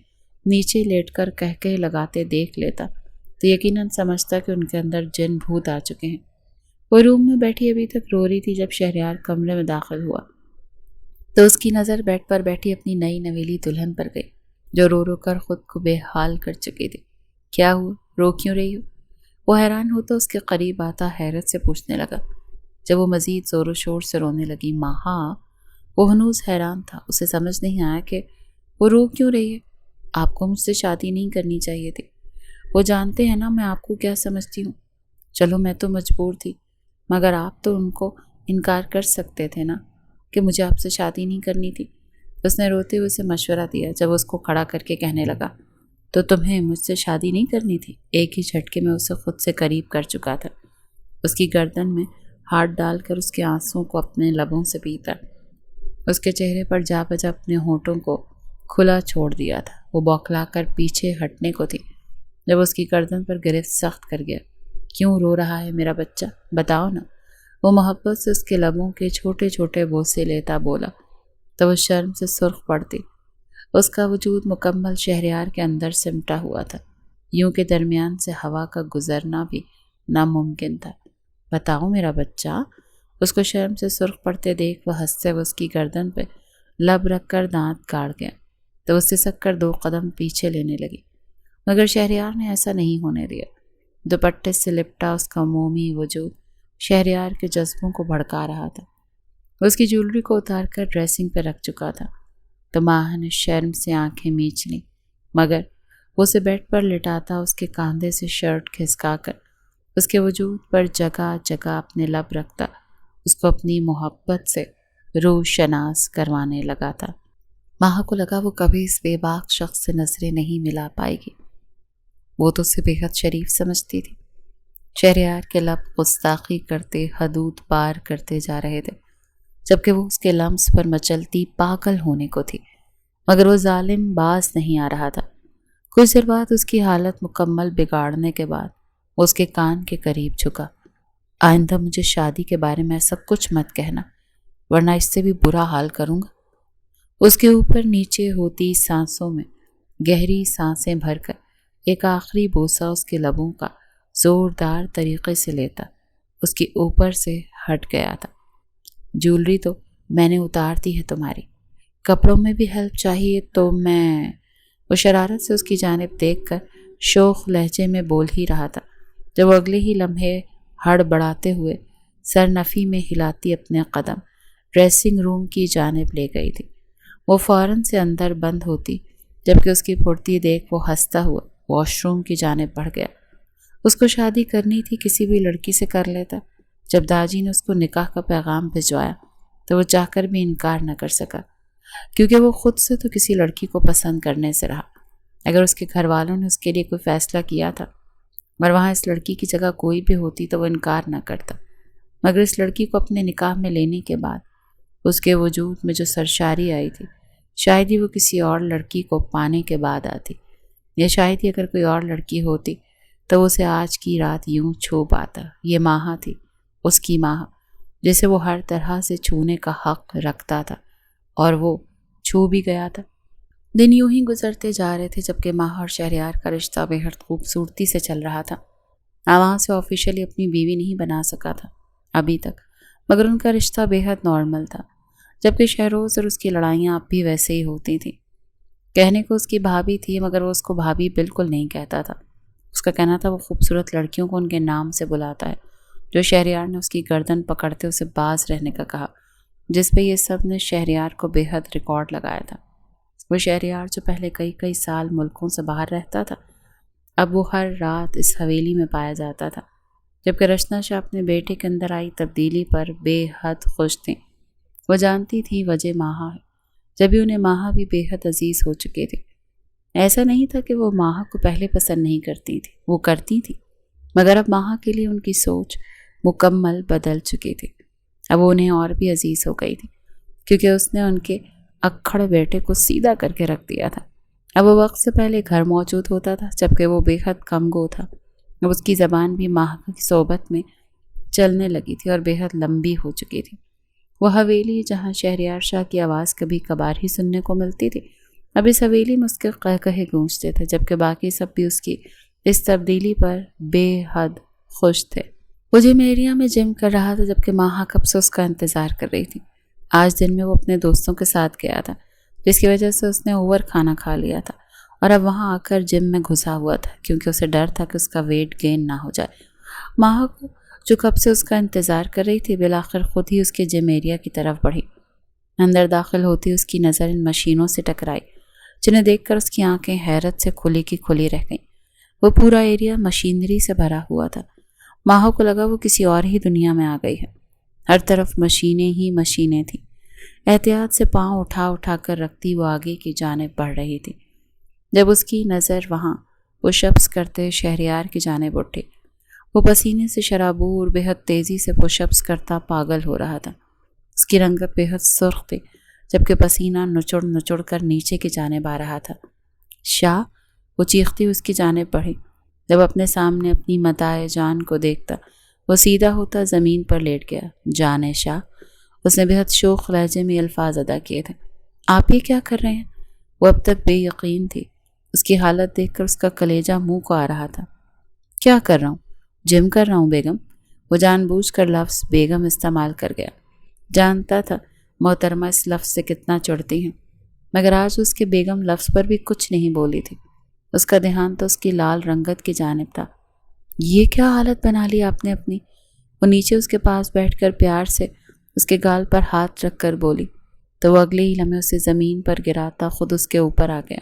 نیچے لیٹ کر کہقہے لگاتے دیکھ لیتا تو یقیناً سمجھتا کہ ان کے اندر جن بھوت آ چکے ہیں۔ وہ روم میں بیٹھی ابھی تک رو رہی تھی جب شہریار کمرے میں داخل ہوا تو اس کی نظر بیڈ پر بیٹھی اپنی نئی نویلی دلہن پر گئی، جو رو رو کر خود کو بے حال کر چکی تھی۔ کیا ہوا، رو کیوں رہی ہو؟ وہ حیران ہوتا اس کے قریب آتا حیرت سے پوچھنے لگا۔ جب وہ مزید زور و شور سے رونے لگی، ماہا، وہ ہنوز حیران تھا، اسے سمجھ نہیں آیا کہ وہ رو کیوں رہی ہے۔ آپ کو مجھ سے شادی نہیں کرنی چاہیے تھی، وہ جانتے ہیں نا میں آپ کو کیا سمجھتی ہوں۔ چلو میں تو مجبور تھی، مگر آپ تو ان کو انکار کر سکتے تھے نا کہ مجھے آپ سے شادی نہیں کرنی تھی۔ اس نے روتے ہوئے اسے مشورہ دیا جب اس کو کھڑا کر کے کہنے لگا، تو تمہیں مجھ سے شادی نہیں کرنی تھی؟ ایک ہی جھٹکے میں اسے خود سے قریب کر چکا تھا، اس کی گردن میں ہاتھ ڈال کر اس کے آنسوں کو اپنے لبوں سے پیتا، اس کے چہرے پر جا بجا اپنے ہونٹوں کو کھلا چھوڑ دیا تھا۔ وہ بوکھلا کر پیچھے ہٹنے کو تھی جب اس کی گردن پر گرفت سخت کر گیا۔ کیوں رو رہا ہے میرا بچہ، بتاؤ نا۔ وہ محبت سے اس کے لبوں کے چھوٹے چھوٹے بوسے لیتا بولا تو وہ شرم سے سرخ پڑتی۔ اس کا وجود مکمل شہریار کے اندر سمٹا ہوا تھا، یوں کہ درمیان سے ہوا کا گزرنا بھی ناممکن تھا۔ بتاؤ میرا بچہ۔ اس کو شرم سے سرخ پڑتے دیکھ وہ ہنستے ہوئے اس کی گردن پہ لب رکھ کر دانت کاڑ گیا تو وہ سسک کر 2 قدم پیچھے لینے لگی، مگر شہریار نے ایسا نہیں ہونے دیا۔ دوپٹے سے لپٹا اس کا مومی وجود شہریار کے جذبوں کو بھڑکا رہا تھا۔ وہ اس کی جولری کو اتار کر ڈریسنگ پہ رکھ چکا تھا تو ماہ نے شرم سے آنکھیں میچ لیں، مگر وہ اسے بیڈ پر لٹاتا اس کے کاندھے سے شرٹ کھسکا کر اس کے وجود پر جگہ جگہ اپنے لب رکھتا اس کو اپنی محبت سے روح شناس کروانے لگا تھا۔ ماہ کو لگا وہ کبھی اس بے باک شخص سے نظریں نہیں ملا پائے گی، وہ تو اسے بے حد شریف سمجھتی تھی۔ شہریار کے لب گستاخی کرتے حدود پار کرتے جا رہے تھے، جبکہ وہ اس کے لمس پر مچلتی پاگل ہونے کو تھی، مگر وہ ظالم باز نہیں آ رہا تھا۔ کچھ دیر بعد اس کی حالت مکمل بگاڑنے کے بعد وہ اس کے کان کے قریب جھکا۔ آئندہ مجھے شادی کے بارے میں ایسا کچھ مت کہنا، ورنہ اس سے بھی برا حال کروں گا۔ اس کے اوپر نیچے ہوتی سانسوں میں گہری سانسیں بھر کر ایک آخری بوسہ اس کے لبوں کا زوردار طریقے سے لیتا اس کے اوپر سے ہٹ گیا تھا۔ جولری تو میں نے اتار دی ہے تمہاری، کپڑوں میں بھی ہیلپ چاہیے تو میں… وہ شرارت سے اس کی جانب دیکھ کر شوخ لہجے میں بول ہی رہا تھا جب وہ اگلے ہی لمحے ہڑ بڑھاتے ہوئے سرنفی میں ہلاتی اپنے قدم ڈریسنگ روم کی جانب لے گئی تھی۔ وہ فوراً سے اندر بند ہوتی جبکہ اس کی پھرتی دیکھ وہ ہنستا ہوا واش روم کی جانب بڑھ گیا۔ اس کو شادی کرنی تھی کسی بھی لڑکی سے کر لیتا۔ جب داجی نے اس کو نکاح کا پیغام بھجوایا تو وہ چاہ کر بھی انکار نہ کر سکا، کیونکہ وہ خود سے تو کسی لڑکی کو پسند کرنے سے رہا۔ اگر اس کے گھر والوں نے اس کے لیے کوئی فیصلہ کیا تھا اور وہاں اس لڑکی کی جگہ کوئی بھی ہوتی تو وہ انکار نہ کرتا، مگر اس لڑکی کو اپنے نکاح میں لینے کے بعد اس کے وجود میں جو سرشاری آئی تھی، شاید ہی وہ کسی اور لڑکی کو پانے کے بعد آتی، یا شاید ہی اگر کوئی اور لڑکی ہوتی تو اسے آج کی رات یوں چھو پاتا۔ یہ ماہا تھی، اس کی ماہا، جسے وہ ہر طرح سے چھونے کا حق رکھتا تھا، اور وہ چھو بھی گیا تھا۔ دن یوں ہی گزرتے جا رہے تھے جبکہ ماہا اور شہریار کا رشتہ بےحد خوبصورتی سے چل رہا تھا۔ وہاں سے آفیشلی اپنی بیوی نہیں بنا سکا تھا ابھی تک، مگر ان کا رشتہ بےحد نارمل تھا، جبکہ شہروز اور اس کی لڑائیاں اب بھی ویسے ہی ہوتی تھیں۔ کہنے کو اس کی بھابھی تھی مگر وہ اس کو بھابھی بالکل نہیں کہتا تھا۔ اس کا کہنا تھا وہ خوبصورت لڑکیوں کو ان کے نام سے بلاتا ہے، جو شہریار نے اس کی گردن پکڑتے اسے باز رہنے کا کہا، جس پہ یہ سب نے شہریار کو بےحد ریکارڈ لگایا تھا۔ وہ شہریار جو پہلے کئی سال ملکوں سے باہر رہتا تھا، اب وہ ہر رات اس حویلی میں پایا جاتا تھا، جبکہ رچنا شاہ اپنے بیٹے کے اندر آئی تبدیلی پر بے حد خوش تھیں۔ وہ جانتی تھی وجہ ماہا ہے، جبھی انہیں ماہا بھی بے حد عزیز ہو چکے تھے۔ ایسا نہیں تھا کہ وہ ماہا کو پہلے پسند نہیں کرتی تھی، وہ کرتی تھی، مگر اب ماہا کے لیے ان کی سوچ مکمل بدل چکی تھی۔ اب وہ انہیں اور بھی عزیز ہو گئی تھی، کیونکہ اس نے ان کے اکھڑ بیٹے کو سیدھا کر کے رکھ دیا تھا۔ اب وہ وقت سے پہلے گھر موجود ہوتا تھا، جبکہ وہ بے حد کم گو تھا۔ اب اس کی زبان بھی ماہا کی صحبت میں چلنے لگی تھی اور بے حد لمبی ہو چکی تھی۔ وہ حویلی جہاں شہریار شاہ کی آواز کبھی کبھار ہی سننے کو ملتی تھی، اب اس حویلی میں اس کے قہقہے گونجتے تھے، جبکہ باقی سب بھی اس کی اس تبدیلی پر بے حد خوش تھے۔ وہ جم ایریا میں جم کر رہا تھا، جبکہ ماہا کب سے اس کا انتظار کر رہی تھی۔ آج دن میں وہ اپنے دوستوں کے ساتھ گیا تھا، جس کی وجہ سے اس نے اوور کھانا کھا لیا تھا اور اب وہاں آ کر جم میں گھسا ہوا تھا، کیونکہ اسے ڈر تھا کہ اس کا ویٹ گین نہ ہو جائے۔ ماہا کو جو کب سے اس کا انتظار کر رہی تھی بالآخر خود ہی اس کے جم ایریا کی طرف بڑھی۔ اندر داخل ہوتی اس کی نظر ان مشینوں سے ٹکرائی، جنہیں دیکھ کر اس کی آنکھیں حیرت سے کھلی کی کھلی رہ گئیں۔ وہ پورا ایریا مشینری سے بھرا ہوا تھا۔ ماہا کو لگا وہ کسی اور ہی دنیا میں آ گئی ہے۔ ہر طرف مشینیں ہی مشینیں تھیں۔ احتیاط سے پاؤں اٹھا کر رکھتی وہ آگے کی جانب بڑھ رہی تھی، جب اس کی نظر وہاں وہ شپس کرتے شہریار کی جانب اٹھی۔ وہ پسینے سے شرابور بے حد تیزی سے پش اپس کرتا پاگل ہو رہا تھا۔ اس کی رنگت بے حد سرخ تھی، جبکہ پسینہ نچڑ کر نیچے کی جانب آ رہا تھا۔ شاہ، وہ چیختی اس کی جانب بڑھی۔ جب اپنے سامنے اپنی متاع جان کو دیکھتا، وہ سیدھا ہوتا زمین پر لیٹ گیا۔ جان شاہ، اس نے بے حد شوخ لہجے میں الفاظ ادا کیے تھے۔ آپ یہ کیا کر رہے ہیں؟ وہ اب تک بے یقین تھی۔ اس کی حالت دیکھ کر اس کا کلیجہ منہ کو آ رہا تھا۔ کیا کر رہا ہوں؟ جم کر رہا ہوں بیگم۔ وہ جان بوجھ کر لفظ بیگم استعمال کر گیا۔ جانتا تھا محترمہ اس لفظ سے کتنا چڑھتی ہیں، مگر آج اس کے بیگم لفظ پر بھی کچھ نہیں بولی تھی۔ اس کا دھیان تو اس کی لال رنگت کی جانب تھا۔ یہ کیا حالت بنا لی آپ نے اپنی؟ وہ نیچے اس کے پاس بیٹھ کر پیار سے اس کے گال پر ہاتھ رکھ کر بولی، تو وہ اگلے ہی لمحے اسے زمین پر گراتا خود اس کے اوپر آ گیا۔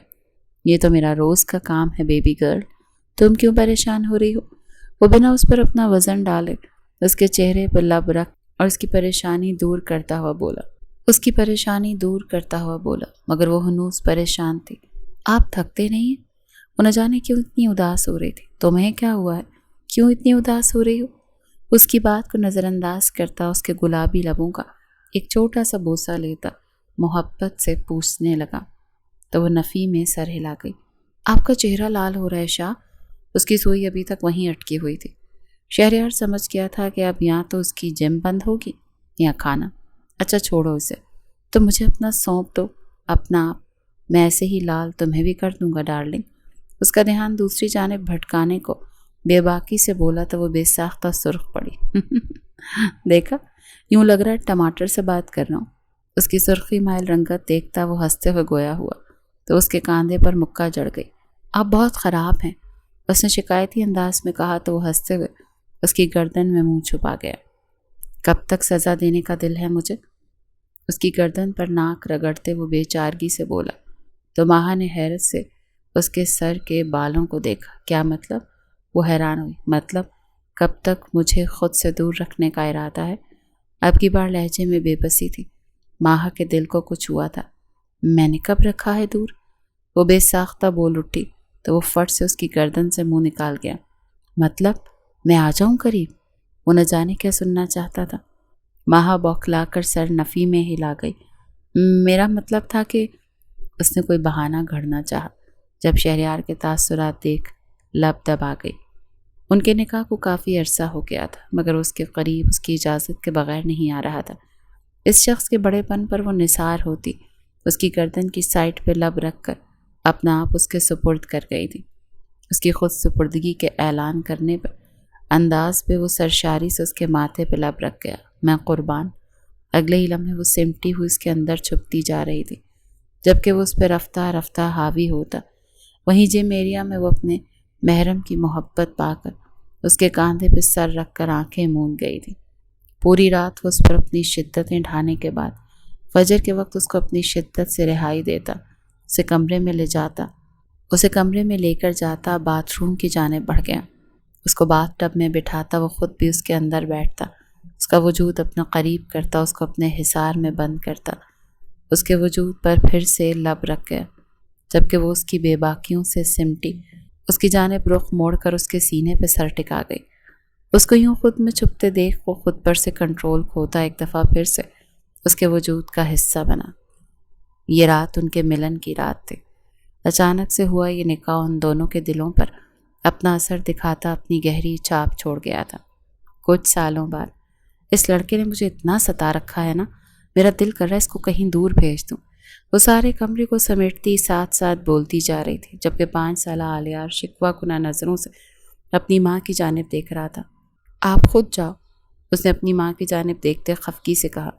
یہ تو میرا روز کا کام ہے بیبی گرل، تم کیوں پریشان ہو رہی ہو؟ وہ بنا اس پر اپنا وزن ڈالے اس کے چہرے پر لب رکھ اور اس کی پریشانی دور کرتا ہوا بولا، مگر وہ ہنوز پریشان تھی۔ آپ تھکتے نہیں ہیں؟ وہ نہ جانے کیوں اتنی اداس ہو رہی تھی۔ تمہیں کیا ہوا ہے؟ کیوں اتنی اداس ہو رہی ہو؟ اس کی بات کو نظر انداز کرتا اس کے گلابی لبوں کا ایک چھوٹا سا بوسہ لیتا محبت سے پوچھنے لگا، تو وہ نفی میں سر ہلا گئی۔ آپ کا چہرہ لال ہو رہا ہے شاہ۔ اس کی سوئی ابھی تک وہیں اٹکی ہوئی تھی۔ شہریار سمجھ گیا تھا کہ اب یا تو اس کی جم بند ہوگی یا کھانا۔ اچھا چھوڑو اسے، تم مجھے اپنا سونپ دو، اپنا آپ، میں ایسے ہی لال تمہیں بھی کر دوں گا ڈارلنگ۔ اس کا دھیان دوسری جانب بھٹکانے کو بے باکی سے بولا تو وہ بے ساختہ سرخ پڑی۔ دیکھا، یوں لگ رہا ہے ٹماٹر سے بات کر رہا ہوں۔ اس کی سرخی مائل رنگت دیکھتا وہ ہنستے ہوئے گویا ہوا تو اس کے کاندھے پر مکہ جڑ گئی۔ آپ بہت خراب ہیں، اس نے شکایتی انداز میں کہا تو وہ ہنستے ہوئے اس کی گردن میں منہ چھپا گیا۔ کب تک سزا دینے کا دل ہے مجھے؟ اس کی گردن پر ناک رگڑتے وہ بے چارگی سے بولا، تو ماہا نے حیرت سے اس کے سر کے بالوں کو دیکھا۔ کیا مطلب؟ وہ حیران ہوئی۔ مطلب کب تک مجھے خود سے دور رکھنے کا ارادہ ہے؟ اب کی بار لہجے میں بے بسی تھی۔ ماہا کے دل کو کچھ ہوا تھا۔ میں نے کب رکھا ہے دور؟ وہ بے ساختہ بول اٹھی تو وہ فٹ سے اس کی گردن سے منہ نکال گیا۔ مطلب میں آ جاؤں قریب؟ وہ نہ جانے کیا سننا چاہتا تھا۔ ماہا بوکھلا کر سر نفی میں ہلا گئی۔ میرا مطلب تھا کہ اس نے کوئی بہانہ گھڑنا چاہا، جب شہریار کے تاثرات دیکھ لب دبا گئی۔ ان کے نکاح کو کافی عرصہ ہو گیا تھا، مگر اس کے قریب اس کی اجازت کے بغیر نہیں آ رہا تھا۔ اس شخص کے بڑے پن پر وہ نثار ہوتی اس کی گردن کی سائڈ پہ لب رکھ کر اپنا آپ اس کے سپرد کر گئی تھی۔ اس کی خود سپردگی کے اعلان کرنے پر انداز پہ وہ سرشاری سے اس کے ماتھے پہ لب رکھ گیا۔ میں قربان۔ اگلے ہی لمحے وہ سمٹی ہوئی اس کے اندر چھپتی جا رہی تھی، جبکہ وہ اس پہ رفتہ رفتہ حاوی ہوتا۔ وہیں جیمیریا میں وہ اپنے محرم کی محبت پا کر اس کے کاندھے پہ سر رکھ کر آنکھیں موند گئی تھی۔ پوری رات وہ اس پر اپنی شدتیں ڈھانے کے بعد فجر کے وقت اس کو اپنی شدت سے رہائی دیتا، اسے کمرے میں لے کر جاتا، باتھ روم کی جانب بڑھ گیا۔ اس کو باتھ ٹب میں بٹھاتا، وہ خود بھی اس کے اندر بیٹھتا، اس کا وجود اپنا قریب کرتا، اس کو اپنے حصار میں بند کرتا۔ اس کے وجود پر پھر سے لب رکھ گیا، جبکہ وہ اس کی بے باکیوں سے سمٹی اس کی جانب رخ موڑ کر اس کے سینے پہ سر ٹکا گئی۔ اس کو یوں خود میں چھپتے دیکھ وہ خود پر سے کنٹرول کھوتا، ایک دفعہ پھر سے اس کے وجود کا حصہ بنا۔ یہ رات ان کے ملن کی رات تھی۔ اچانک سے ہوا یہ نکاح ان دونوں کے دلوں پر اپنا اثر دکھاتا اپنی گہری چھاپ چھوڑ گیا تھا۔ کچھ سالوں بعد اس لڑکے نے مجھے اتنا ستا رکھا ہے نا، میرا دل کر رہا ہے اس کو کہیں دور بھیج دوں۔ وہ سارے کمرے کو سمیٹتی ساتھ ساتھ بولتی جا رہی تھی، جبکہ 5 سالہ آلیار شکوہ کنہ نظروں سے اپنی ماں کی جانب دیکھ رہا تھا۔ آپ خود جاؤ، اس نے اپنی ماں کی جانب دیکھتے خفگی سے کہا،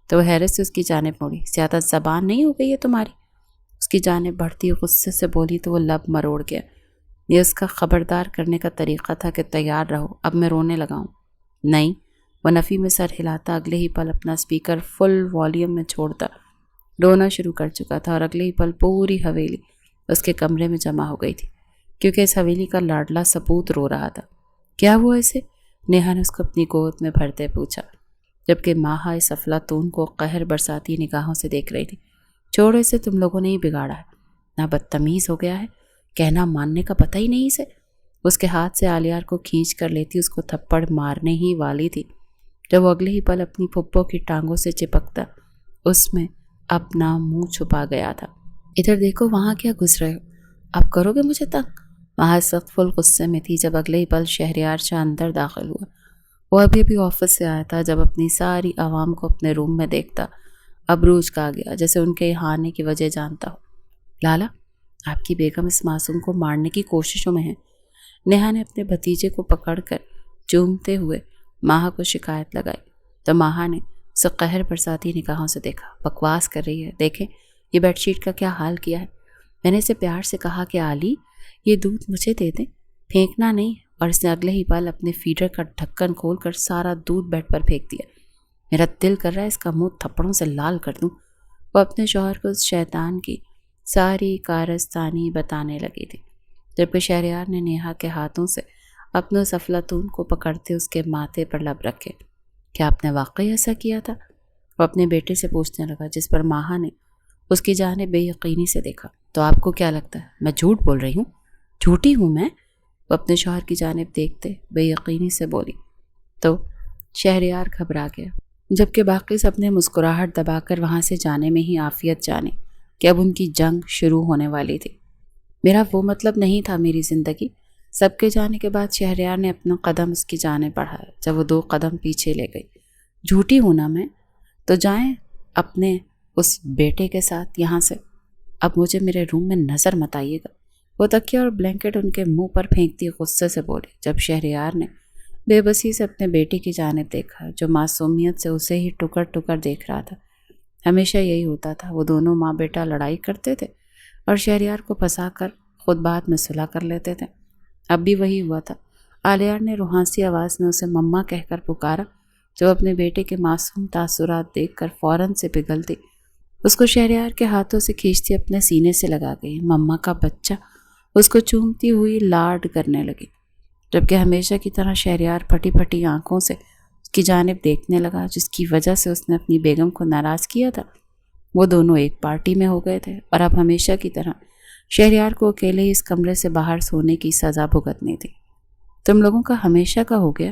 تو وہ حیرت سے اس کی جانب مڑی۔ زیادہ زبان نہیں ہو گئی ہے تمہاری؟ اس کی جانب بڑھتی غصے سے بولی تو وہ لب مروڑ گیا۔ یہ اس کا خبردار کرنے کا طریقہ تھا کہ تیار رہو، اب میں رونے لگاؤں۔ نہیں، وہ نفی میں سر ہلاتا، اگلے ہی پل اپنا سپیکر فل والیوم میں چھوڑتا۔ رونا شروع کر چکا تھا اور اگلے ہی پل پوری حویلی اس کے کمرے میں جمع ہو گئی تھی، کیونکہ اس حویلی کا لاڈلا سپوت رو رہا تھا۔ کیا ہوا اسے؟ نیہا نے اس کو اپنی گود میں بھرتے پوچھا، جبکہ ماہا اس افلاطون کو قہر برساتی نگاہوں سے دیکھ رہی تھی۔ چھوڑو اسے، تم لوگوں نے ہی بگاڑا ہے، نہ بدتمیز ہو گیا ہے، کہنا ماننے کا پتہ ہی نہیں اسے۔ اس کے ہاتھ سے آلیار کو کھینچ کر لیتی اس کو تھپڑ مارنے ہی والی تھی، جب وہ اگلے ہی پل اپنی پھپھو کی ٹانگوں سے چپکتا اس میں اپنا منہ چھپا گیا تھا۔ ادھر دیکھو، وہاں کیا گھس رہے ہو؟ اب کرو گے مجھے تنگ؟ وہاں سخت فل غصے میں تھی جب اگلے ہی پل شہریار شاہ اندر داخل ہوا۔ وہ ابھی بھی آفس سے آیا تھا جب اپنی ساری عوام کو اپنے روم میں دیکھتا ابروج کا گیا، جیسے ان کے یہاں آنے کی وجہ جانتا ہو۔ لالا، آپ کی بیگم اس معصوم کو مارنے کی کوششوں میں ہے۔ نیہا نے اپنے بھتیجے کو پکڑ کر چومتے ہوئے ماہا کو شکایت لگائی، تو ماہا نے اسے قہر برساتی نگاہوں سے دیکھا۔ بکواس کر رہی ہے، دیکھیں یہ بیڈ شیٹ کا کیا حال کیا ہے۔ میں نے اسے پیار سے کہا کہ آلی یہ دودھ مجھے دے دیں، پھینکنا نہیں، اور اس نے اگلے ہی پل اپنے فیڈر کا ڈھکن کھول کر سارا دودھ بیڈ پر پھینک دیا۔ میرا دل کر رہا ہے اس کا منہ تھپڑوں سے لال کر دوں۔ وہ اپنے شوہر کو اس شیطان کی ساری کارستانی بتانے لگی تھی، جبکہ شہریار نے نیہا کے ہاتھوں سے اپنے اس افلاطون کو پکڑتے اس کے ماتھے پر لب رکھے۔ کیا آپ نے واقعی ایسا کیا تھا؟ وہ اپنے بیٹے سے پوچھنے لگا، جس پر ماہا نے اس کی جانب بے یقینی سے دیکھا۔ تو آپ کو کیا لگتا ہے میں جھوٹ بول رہی ہوں؟ جھوٹی ہوں میں؟ وہ اپنے شوہر کی جانب دیکھتے بے یقینی سے بولی، تو شہریار گھبرا گیا، جبکہ باقی سب نے مسکراہٹ دبا کر وہاں سے جانے میں ہی عافیت جانے کہ اب ان کی جنگ شروع ہونے والی تھی۔ میرا وہ مطلب نہیں تھا میری زندگی۔ سب کے جانے کے بعد شہریار نے اپنا قدم اس کی جانب بڑھایا، جب وہ 2 قدم پیچھے لے گئی۔ جھوٹی ہوں نا میں؟ تو جائیں اپنے اس بیٹے کے ساتھ یہاں سے، اب مجھے میرے روم میں نظر مت آئیے گا۔ وہ تکیہ اور بلینکٹ ان کے منہ پر پھینکتی غصے سے بولے، جب شہریار نے بے بسی سے اپنے بیٹے کی جانب دیکھا جو معصومیت سے اسے ہی ٹکر ٹکر دیکھ رہا تھا۔ ہمیشہ یہی ہوتا تھا، وہ دونوں ماں بیٹا لڑائی کرتے تھے اور شہریار کو پھنسا کر خود بعد میں صلح کر لیتے تھے۔ اب بھی وہی ہوا تھا۔ آلیار نے روحانسی آواز میں اسے مما کہہ کر پکارا، جو اپنے بیٹے کے معصوم تاثرات دیکھ کر فوراً سے پگھلتی اس کو شہریار کے ہاتھوں سے کھینچتی اپنے سینے سے لگا گئی۔ مما کا بچہ اس کو چومتی ہوئی لاڈ کرنے لگی، جبکہ ہمیشہ کی طرح شہریار پھٹی پھٹی آنکھوں سے اس کی جانب دیکھنے لگا، جس کی وجہ سے اس نے اپنی بیگم کو ناراض کیا تھا۔ وہ دونوں ایک پارٹی میں ہو گئے تھے اور اب ہمیشہ کی طرح شہریار کو اکیلے ہی اس کمرے سے باہر سونے کی سزا بھگتنی تھی۔ تم لوگوں کا ہمیشہ کا ہو گیا۔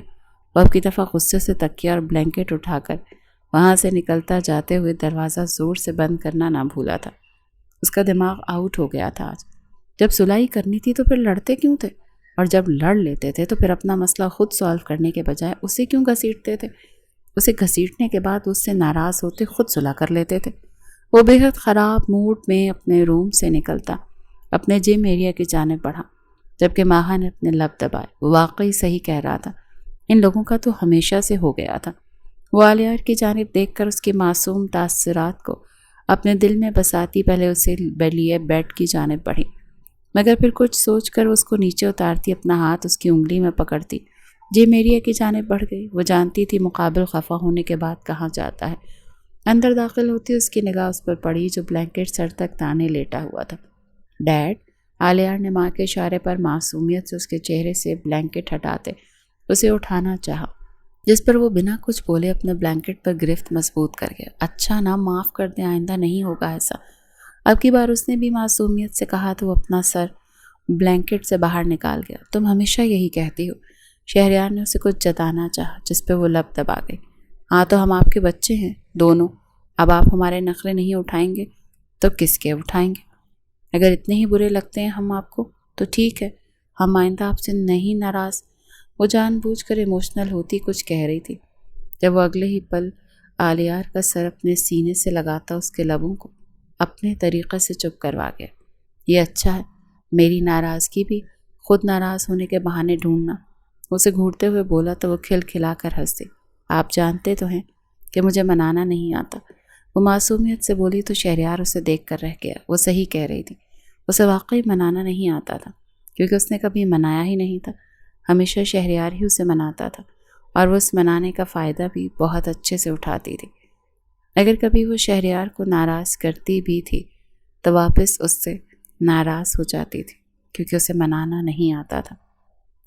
وہ اب کی دفعہ غصے سے تکیہ اور بلینکٹ اٹھا کر وہاں سے نکلتا جاتے ہوئے دروازہ زور سے بند کرنا نہ بھولا تھا۔ اس کا دماغ آؤٹ ہو گیا تھا آج۔ جب صلح کرنی تھی تو پھر لڑتے کیوں تھے؟ اور جب لڑ لیتے تھے تو پھر اپنا مسئلہ خود سالو کرنے کے بجائے اسے کیوں گھسیٹتے تھے؟ اسے گھسیٹنے کے بعد اس سے ناراض ہوتے خود صلح کر لیتے تھے۔ وہ بےحد خراب موڈ میں اپنے روم سے نکلتا اپنے جم ایریا کی جانب بڑھا، جبکہ ماہا نے اپنے لب دبائے۔ وہ واقعی صحیح کہہ رہا تھا، ان لوگوں کا تو ہمیشہ سے ہو گیا تھا۔ وہ آلیار کی جانب دیکھ کر اس کی معصوم تاثرات کو اپنے دل میں بساتی پہلے اسے لیے بیڈ کی جانب بڑھی، مگر پھر کچھ سوچ کر اس کو نیچے اتارتی اپنا ہاتھ اس کی انگلی میں پکڑتی جم ایریا کی جانب بڑھ گئی۔ وہ جانتی تھی مقابل خفا ہونے کے بعد کہاں جاتا ہے۔ اندر داخل ہوتی اس کی نگاہ اس پر پڑی جو بلینکٹ سر تک تانے لیٹا ہوا تھا۔ ڈیڈ، آلیار نے ماں کے اشارے پر معصومیت سے اس کے چہرے سے بلینکٹ ہٹاتے اسے اٹھانا چاہا، جس پر وہ بنا کچھ بولے اپنے بلینکٹ پر گرفت مضبوط کر گیا۔ اچھا نا، معاف کر دیں، آئندہ نہیں ہوگا ایسا۔ اب کی بار اس نے بھی معصومیت سے کہا تو وہ اپنا سر بلینکٹ سے باہر نکال گیا۔ تم ہمیشہ یہی کہتی ہو۔ شہریار نے اسے کچھ جتانا چاہا، جس پہ وہ لب دبا گئی۔ ہاں تو ہم آپ کے بچے ہیں دونوں، اب آپ ہمارے نخرے نہیں اٹھائیں گے تو کس کے اٹھائیں گے؟ اگر اتنے ہی برے لگتے ہیں ہم آپ کو تو ٹھیک ہے، ہم آئندہ آپ سے نہیں ناراض۔ وہ جان بوجھ کر ایموشنل ہوتی کچھ کہہ رہی تھی جب وہ اگلے ہی پل آلیار کا سر اپنے سینے سے لگاتا اس کے لبوں کو اپنے طریقے سے چپ کروا گیا۔ یہ اچھا ہے، میری ناراضگی بھی خود ناراض ہونے کے بہانے ڈھونڈنا۔ اسے گھورتے ہوئے بولا تو وہ کھل کھلا کر ہنس دی۔ آپ جانتے تو ہیں کہ مجھے منانا نہیں آتا۔ وہ معصومیت سے بولی تو شہریار اسے دیکھ کر رہ گیا۔ وہ صحیح کہہ رہی تھی، اسے واقعی منانا نہیں آتا تھا، کیونکہ اس نے کبھی منایا ہی نہیں تھا۔ ہمیشہ شہریار ہی اسے مناتا تھا اور وہ اس منانے کا فائدہ بھی بہت اچھے سے اٹھاتی تھی۔ اگر کبھی وہ شہریار کو ناراض کرتی بھی تھی تو واپس اس سے ناراض ہو جاتی تھی، کیونکہ اسے منانا نہیں آتا تھا۔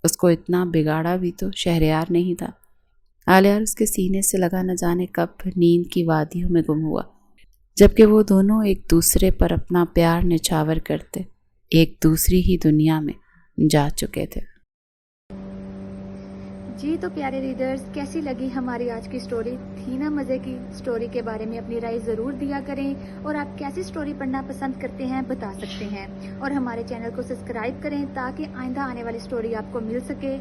اس کو اتنا بگاڑا بھی تو شہریار نہیں تھا۔ آلیار اس کے سینے سے لگا نہ جانے کب نیند کی وادیوں میں گم ہوا، جبکہ وہ دونوں ایک دوسرے پر اپنا پیار نچھاور کرتے ایک دوسری ہی دنیا میں جا چکے تھے۔ جی تو پیارے ریڈرز، کیسی لگی ہماری آج کی سٹوری؟ تھی نا مزے کی؟ سٹوری کے بارے میں اپنی رائے ضرور دیا کریں، اور آپ کیسی سٹوری پڑھنا پسند کرتے ہیں بتا سکتے ہیں، اور ہمارے چینل کو سبسکرائب کریں تاکہ آئندہ آنے والی سٹوری آپ کو مل سکے۔